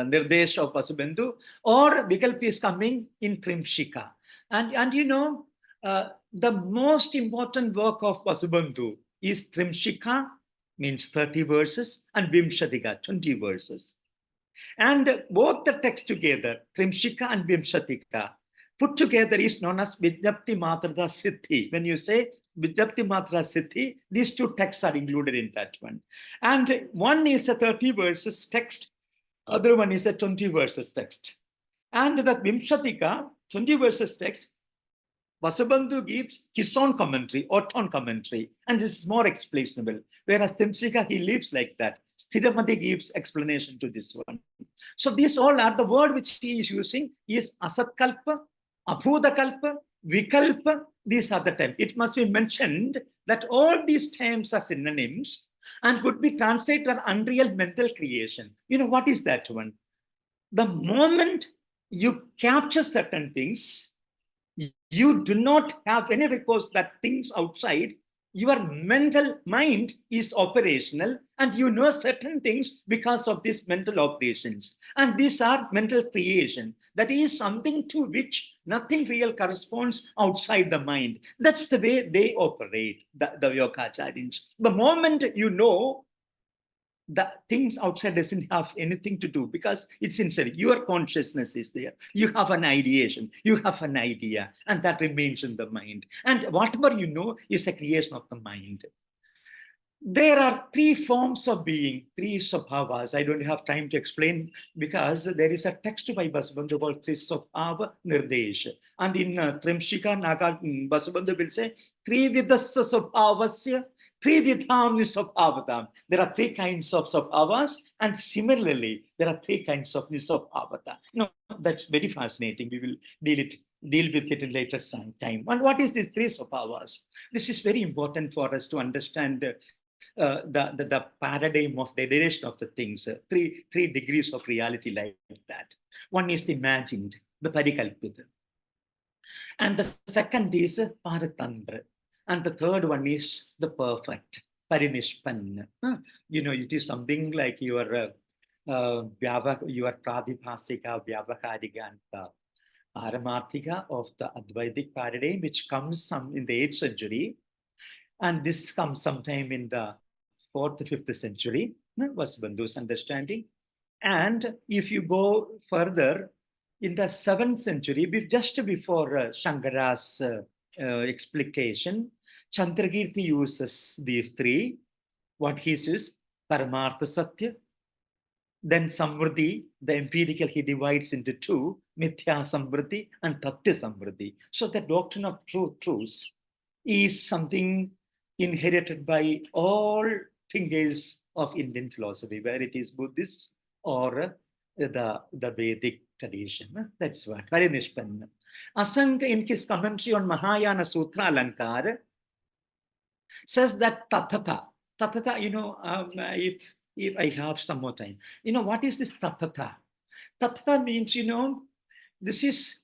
Nirdesha of Vasubandhu, or Vikalpa is coming in Trimshika. And you know, the most important work of Vasubandhu is Trimshika, means 30 verses, and Vimshatika, 20 verses. And both the texts together, Trimshika and Vimshatika, put together is known as Vidyapti Matrada Siddhi. When you say Vidyapti Matra Siddhi, these two texts are included in that one. And one is a 30 verses text, other one is a 20 verses text. And the Vimshatika, 20 verses text, Vasubandhu gives his own commentary, Orthon commentary, and this is more explainable. Whereas Timshika, he lives like that. Stiramati gives explanation to this one. So these all are the word which he is using is asatkalpa, abhudakalpa, vikalpa. These are the terms. It must be mentioned that all these terms are synonyms and could be translated as unreal mental creation. You know, what is that one? The moment you capture certain things, you do not have any recourse that things outside. Your mental mind is operational and you know certain things because of these mental operations. And these are mental creation. That is something to which nothing real corresponds outside the mind. That's the way they operate, the Yogacharyans. The moment you know, the things outside doesn't have anything to do because it's inside. Your consciousness is there. You have an ideation, you have an idea, and that remains in the mind. And whatever you know is a creation of the mind. There are three forms of being, three sabhavas. I don't have time to explain because there is a text by Vasubandhu called Trisabhava Nirdesh. And in Trimshika, Vasubandhu will say, Trividasya sabhavasya, Trividham nisabhavadam. There are three kinds of sabhavas, and similarly, there are three kinds of nisabhavata. No, that's very fascinating. We will deal with it in later time. And what is these three sabhavas? This is very important for us to understand the paradigm of the derivation of the things, three degrees of reality like that. One is the imagined, the parikalpita. And the second is paratandra. And the third one is the perfect, parinishpanna. You know, it is something like your pradipasika, vyavaharika, and paramarthika of the Advaitic paradigm, which comes in the 8th century. And this comes sometime in the 4th, 5th century, was Bandhu's understanding. And if you go further, in the 7th century, just before Shankara's explication, Chandrakirti uses these three. What he says, Paramartha Satya, then Samvriti, the empirical, he divides into two, Mithya Samvriti and Tatya Samvriti. So the doctrine of truths is something inherited by all thinkers of Indian philosophy, whether it is Buddhists or the Vedic tradition. That's what. Very nishpanna. Asanga, in his commentary on Mahayana Sutra Alankara, says that tatata, you know, if I have some more time, you know, what is this tatata? Tattva means, this is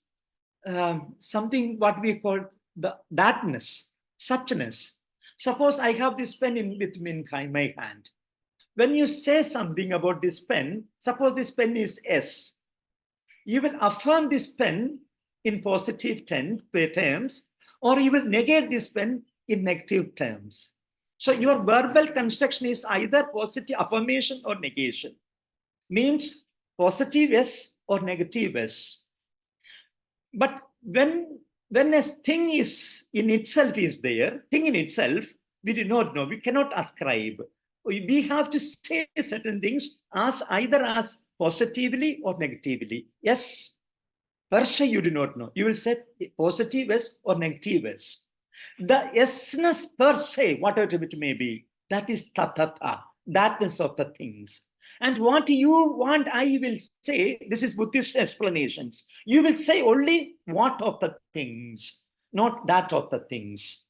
something what we call the thatness, suchness. Suppose I have this pen with me in my hand. When you say something about this pen, suppose this pen is S, you will affirm this pen in positive terms, or you will negate this pen in negative terms. So your verbal construction is either positive affirmation or negation. Means positive S or negative S. But when a thing is in itself is there, thing in itself, we do not know, we cannot ascribe. We have to say certain things as either as positively or negatively. Yes, per se you do not know. You will say positive S or negative S. The yesness per se, whatever it may be, that is tatata, thatness of the things. And what you want, I will say, this is Buddhist explanations. You will say only what of the things, not that of the things.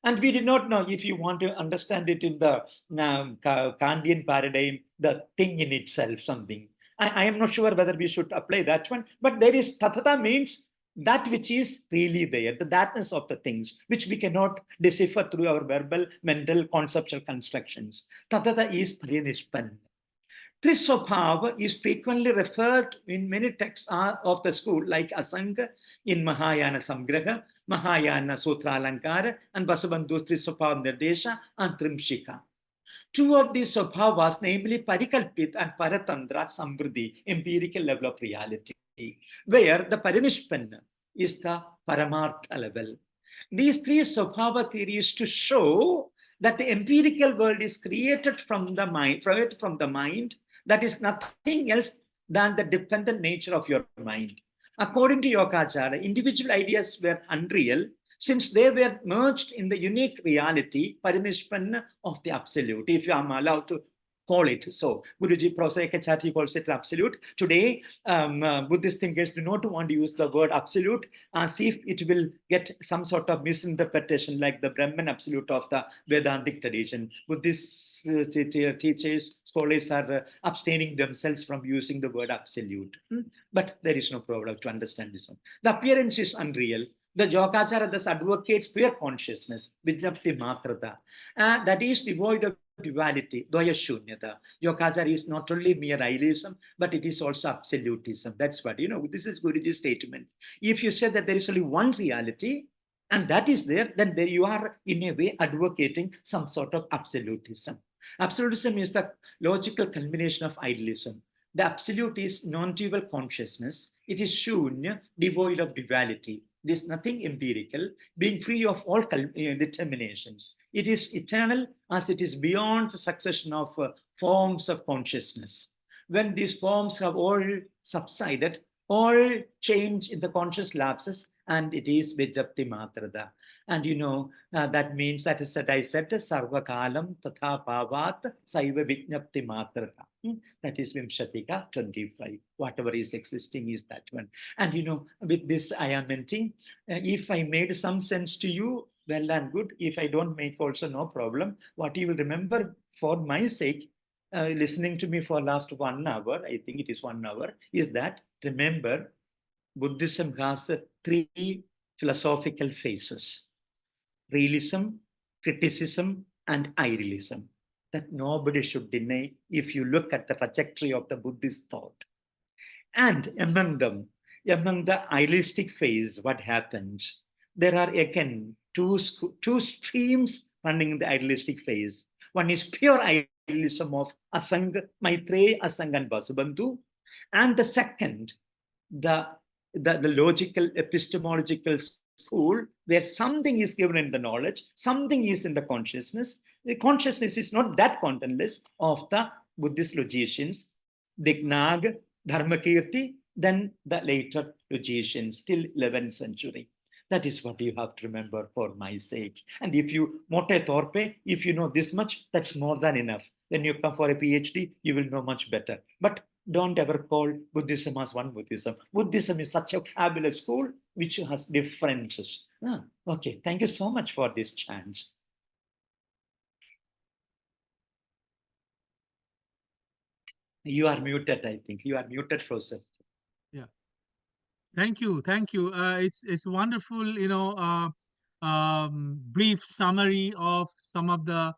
And we did not know if you want to understand it in the Kantian paradigm, the thing in itself, something. I am not sure whether we should apply that one, but there is tatata means that which is really there, the thatness of the things, which we cannot decipher through our verbal, mental, conceptual constructions. Tatata is parinishpan. Trisvabhava is frequently referred in many texts of the school, like Asanga in Mahayana Samgraha, Mahayana Sutra Alankara, and Basavandhu's Trisvabhava Nirdesha and Trimshika. Two of these Swabhavas, namely Parikalpit and Paratantra Samvriddhi, empirical level of reality, where the Parinishpanna is the Paramartha level. These three Swabhava theories to show that the empirical world is created from the mind, that is nothing else than the dependent nature of your mind. According to Yogacara, individual ideas were unreal since they were merged in the unique reality, parinishpanna of the absolute, if I am allowed to call it so. Guruji, Professor Ekachati calls it absolute. Today, Buddhist thinkers do not want to use the word absolute as if it will get some sort of misinterpretation like the Brahman absolute of the Vedantic tradition. Buddhist teachers, scholars are abstaining themselves from using the word absolute. But there is no problem to understand this one. The appearance is unreal. The Yogacara thus advocates pure consciousness, Vijnapti Matrata, that is devoid of duality, Dvaya Shunyata. Yogacara is not only mere idealism, but it is also absolutism. That's what, this is Guruji's statement. If you say that there is only one reality, and that is there, then there you are in a way advocating some sort of absolutism. Absolutism is the logical culmination of idealism. The absolute is non-dual consciousness. It is shunya, devoid of duality. It is nothing empirical, being free of all determinations. It is eternal as it is beyond the succession of forms of consciousness. When these forms have all subsided, all change in the conscious lapses, and it is Vijapti Matrada. And that means that is that I said, Sarvakalam Tatha Bhavat Saiva Vijnapti Matrada. That is Vimshatika 25. Whatever is existing is that one. And with this I am mentioning, if I made some sense to you, well and good. If I don't make also, no problem. What you will remember for my sake, listening to me for last 1 hour, I think it is 1 hour, is that remember Buddhism has 3 philosophical phases: realism, criticism, and idealism. That nobody should deny if you look at the trajectory of the Buddhist thought. And among the idealistic phase, what happens? There are again two streams running in the idealistic phase. One is pure idealism of Asanga, Maitreya, Asanga, and Vasubandhu. And the second, the logical epistemological school where something is given in the knowledge, something is in the consciousness. The consciousness is not that contentless of the Buddhist logicians, Dignag, Dharmakirti, then the later logicians till 11th century. That is what you have to remember for my sake. And if you, mote torpe, if you know this much, that's more than enough. When you come for a PhD, you will know much better. But don't ever call Buddhism as one Buddhism. Buddhism is such a fabulous school which has differences. Okay, thank you so much for this chance. You are muted, I think. You are muted, Professor. Thank you, thank you. It's wonderful, brief summary of some of the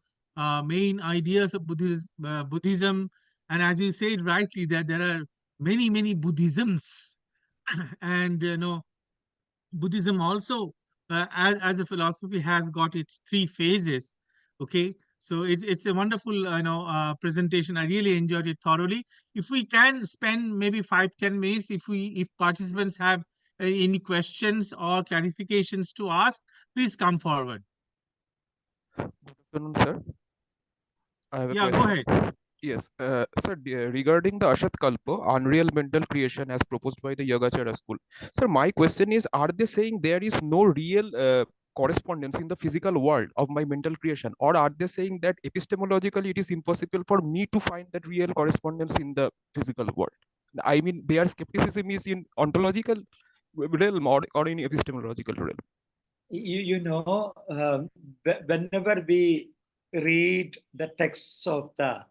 main ideas of Buddhism, and as you said rightly, that there are many Buddhisms, and Buddhism also, as a philosophy, has got its three phases. Okay, so it's a wonderful, presentation. I really enjoyed it thoroughly. If we can spend maybe 5-10 minutes, if participants have any questions or clarifications to ask, please come forward. Good afternoon, sir. I have a Yeah, go question. ahead. Yes, sir, regarding the Ashat Kalpa, unreal mental creation as proposed by the Yogacara school. Sir, my question is, are they saying there is no real correspondence in the physical world of my mental creation? Or are they saying that epistemologically it is impossible for me to find that real correspondence in the physical world? I mean, their skepticism is in ontological realm or in epistemological realm. You know, whenever we read the texts of the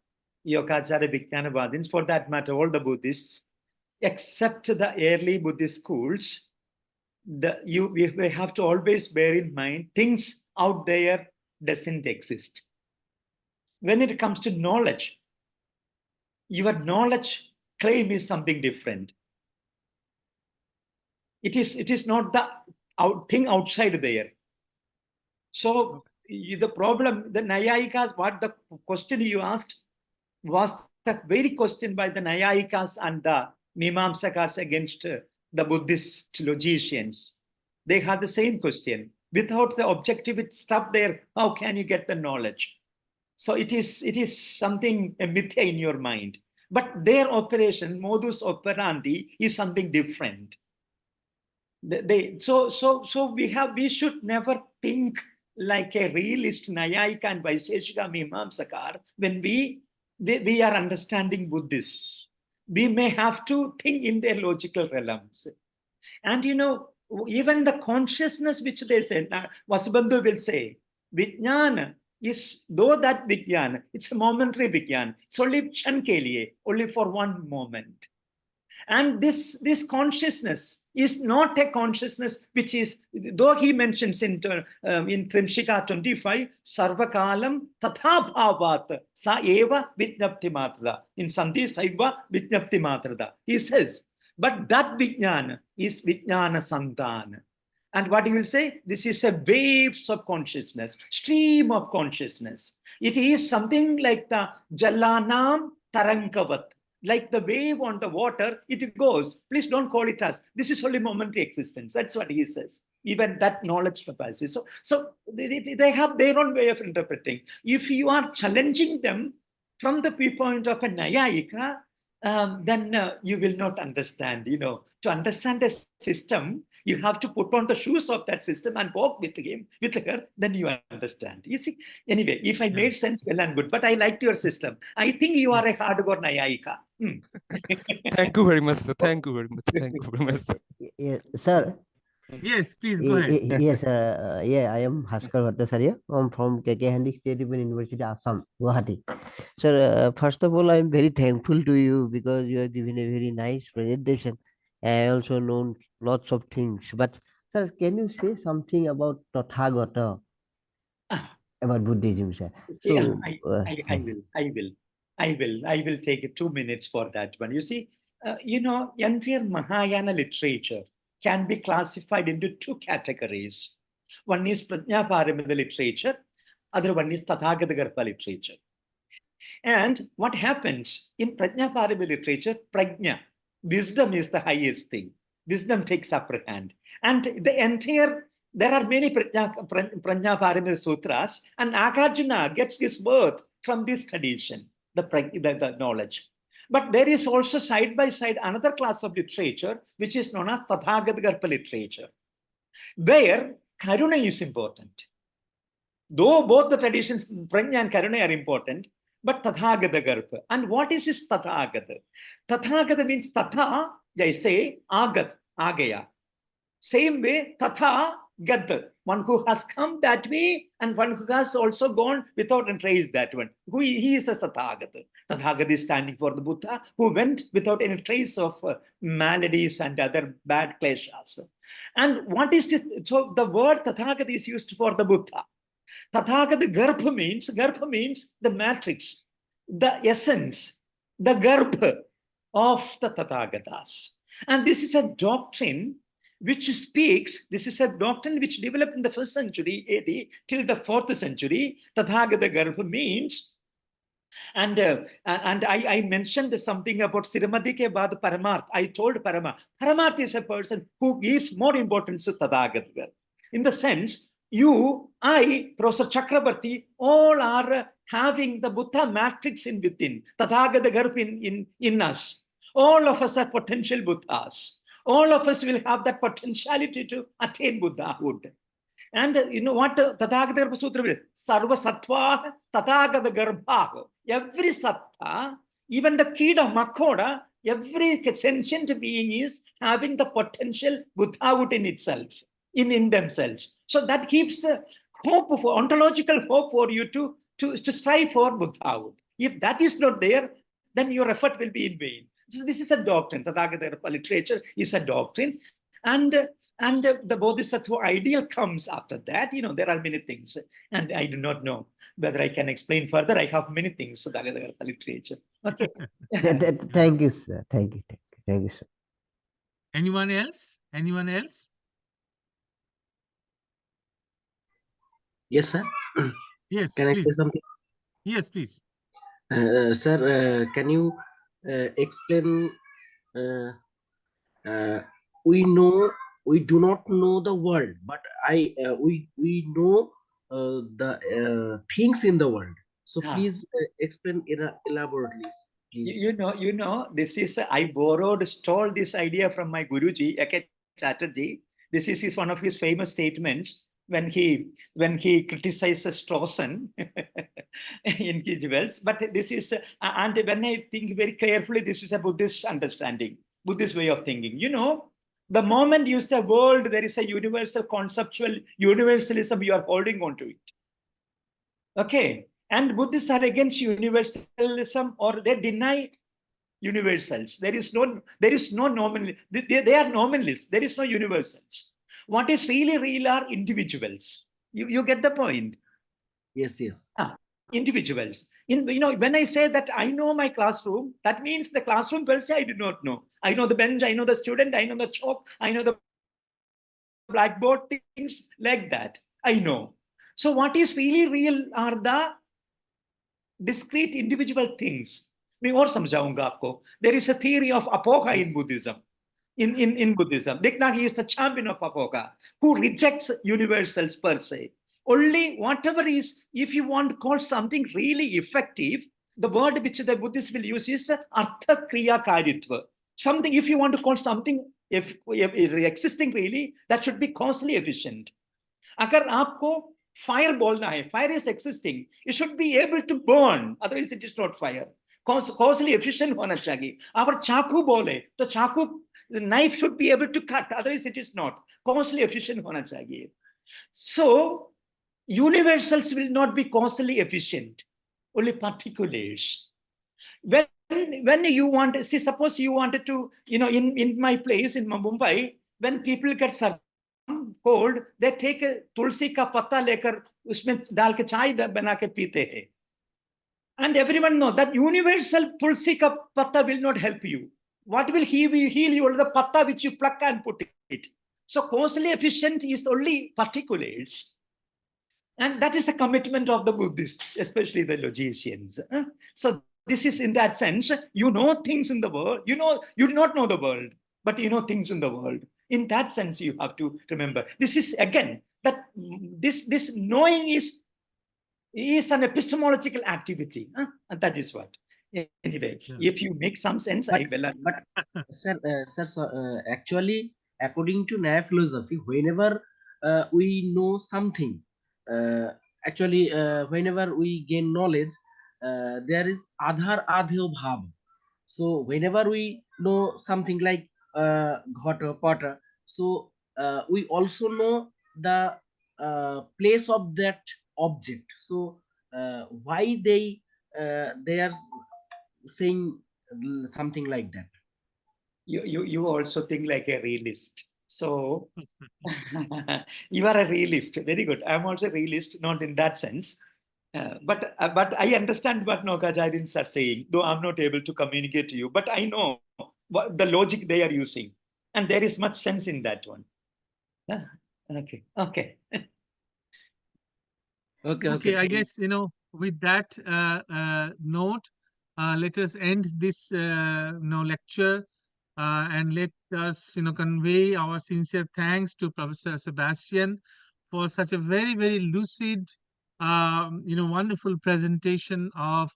Yogacara Vijnanavadins, for that matter, all the Buddhists, except the early Buddhist schools, we have to always bear in mind things out there doesn't exist. When it comes to knowledge, your knowledge claim is something different. It is not the thing outside there. So the problem, the Nayayikas, what the question you asked was the very question by the Nayayikas and the Mimamsakas against the Buddhist logicians. They had the same question. Without the objective stuff there, how can you get the knowledge? So it is something a mythia in your mind. But their operation, modus operandi, is something different. We should never think like a realist Nayayika and Vaiseshika Mimamsakar when we are understanding Buddhists. We may have to think in their logical realms. And even the consciousness which they say, Vasubandhu will say, Vijnana is, though that Vijnana, it's a momentary Vijnana. It's only kshan ke liye, only for one moment. And this consciousness is not a consciousness which is, though he mentions in Trimshika 25, Sarvakalam Tatha Bhavat Sa Eva Vijnapti Matrada. In Sandhi Saiva Vijnapti Matrada. He says, but that Vijnana is Vijnana Sandhana. And what he will say, this is a waves of consciousness, stream of consciousness. It is something like the Jalanam Tarankavat, like the wave on the water, it goes. Please don't call it as. This is only momentary existence. That's what he says. Even that knowledge capacity. So they have their own way of interpreting. If you are challenging them from the viewpoint of a Nayayika, then you will not understand. To understand a system, you have to put on the shoes of that system and walk with him, with her, then you understand. You see, anyway, if I Yeah. made sense, well and good, but I liked your system. I think you Mm. are a hardcore Nayayika. Thank you very much, sir. Thank you very much. Thank you very much, sir. Yes, sir. Yes, please go ahead. Yes, yeah, I am Haskar Bhattacharya. I'm from KK Handy State Open University, Assam, Guwahati. Sir, first of all, I'm very thankful to you because you have given a very nice presentation. I also known lots of things. But, sir, can you say something about Tathagata, about Buddhism, sir? Yeah, So, I will take 2 minutes for that one. You see, entire Mahayana literature can be classified into two categories. One is Prajnaparamita literature, other one is Tathagata literature. And what happens in Prajnaparamita literature, Prajna, wisdom is the highest thing. Wisdom takes upper hand. And there are many Prajnaparamita sutras, and Nagarjuna gets his birth from this tradition, the knowledge. But there is also side by side another class of literature, which is known as Tathagata literature, where Karuna is important. Though both the traditions, Prajna and Karuna, are important, but Tathagata Garpa. And what is this Tathagata? Tathagata means Tatha, I say, Agat, Agaya. Same way, Tatha, Gat, one who has come that way and one who has also gone without a trace that one. He is a Tathagata. Tathagata is standing for the Buddha who went without any trace of maladies and other bad kleshas. And what is this? So the word Tathagata is used for the Buddha. Tathagata Garbha means the matrix, the essence, the Garbha of the Tathagatas. And this is a doctrine which speaks, this is a doctrine which developed in the 1st century AD till the 4th century. Tathagata Garbha means, and I mentioned something about Siramati ke baad Paramarth. I told Paramarth is a person who gives more importance to Tathagata. In the sense, you, I, Professor Chakrabarti, all are having the Buddha matrix in within, Tathagata Garbha in us. All of us are potential Buddhas. All of us will have that potentiality to attain Buddhahood. And you know what Tathagata Garbha Sutra will? Sarva Sattva Tathagata Garbha. Every sattva, even the kid of Makoda, every sentient being is having the potential Buddhahood in itself, in themselves. So that keeps hope for ontological hope for you to strive for Buddhahood. If that is not there, then your effort will be in vain. So this is a doctrine. Tathagata literature is a doctrine. And the Bodhisattva ideal comes after that. You know, there are many things. And I do not know whether I can explain further. I have many things, Tathagata literature. Okay. Thank you, sir. Thank you. Thank you, sir. Anyone else? Anyone else? Yes, sir. Yes, Can I say please. something? Yes, please. Sir, can you explain? We know we do not know the world, but we know the things in the world. So Ah. please explain elaborately, please. You know, this is, I stole this idea from my Guruji, A.K. Chatterjee. This is one of his famous statements when he criticizes Strawson in his wells. But this is, and when I think very carefully, this is a Buddhist understanding, Buddhist way of thinking. You know, the moment you say world, there is a universal conceptual universalism, you are holding on to it. Okay. And Buddhists are against universalism, or they deny universals. There is no nominal. They are nominalists. There is no universals. What is really real are individuals. You get the point? Yes. Individuals. When I say that I know my classroom, that means the classroom per se I do not know. I know the bench, I know the student, I know the chalk, I know the blackboard, things like that. I know. So what is really real are the discrete individual things. मैं और समझाऊंगा आपको. There is a theory of apoga in Buddhism. In Buddhism, Deknagi is the champion of apoga, who rejects universals per se. Only whatever is, if you want to call something really effective, the word which the Buddhists will use is artha kriya karitva. Something, if you want to call something if existing really, that should be causally efficient. अगर आपको fire बोलना है, fire is existing, it should be able to burn, otherwise it is not fire. Causally efficient होना चाहिए. अगर चाकू बोले तो चाकू, the knife should be able to cut, otherwise it is not. Causally efficient होना चाहिए. So universals will not be causally efficient, only particulars. When you want to see, suppose you wanted to, in my place in Mumbai, when people get cold, they take a tulsi का पत्ता लेकर उसमें डाल के चाय बना के पीते हैं. And everyone knows that universal tulsi ka patta will not help you. What will heal you? The patta which you pluck and put it. So causally efficient is only particulars. And that is a commitment of the Buddhists, especially the logicians. So this is, in that sense, you know things in the world. You do not know the world, but you know things in the world. In that sense, you have to remember. This is, again, that this knowing is an epistemological activity. And that is what. Anyway, if you make some sense, I will. But sir, actually, according to Naya philosophy, whenever we know something, whenever we gain knowledge, there is adhar adhyo bhav. So whenever we know something like ghata, pata, so we also know the place of that object. So why they are saying something like that? You also think like a realist. So you are a realist. Very good. I'm also a realist, not in that sense. But I understand what Nagarjunas are saying, though I'm not able to communicate to you. But I know what the logic they are using, and there is much sense in that one. Okay. Okay. Okay, I guess, with that note, let us end this lecture, and let us convey our sincere thanks to Professor Sebastian for such a very, very lucid, wonderful presentation of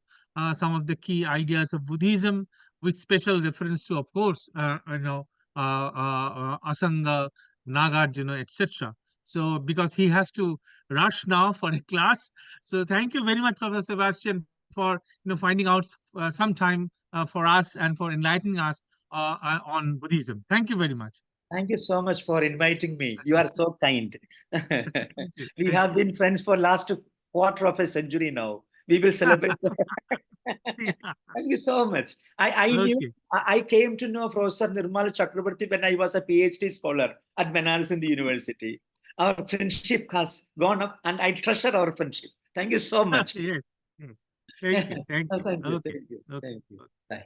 some of the key ideas of Buddhism, with special reference to, of course, Asanga, Nagarjuna, etc. So because he has to rush now for a class. So thank you very much, Professor Sebastian, for finding out some time for us and for enlightening us on Buddhism. Thank you very much. Thank you so much for inviting me. You are so kind. Thank you. We Thank have you. been friends for last quarter of a century now. We will celebrate. Thank you so much. I knew Okay. I came to know Professor Nirmal Chakrabarti when I was a PhD scholar at Benares in the university. Our friendship has gone up, and I treasure our friendship. Thank you so much. Yes. Thank you. Thank you. Thank you. Okay. Thank you. Okay. Thank you. Bye.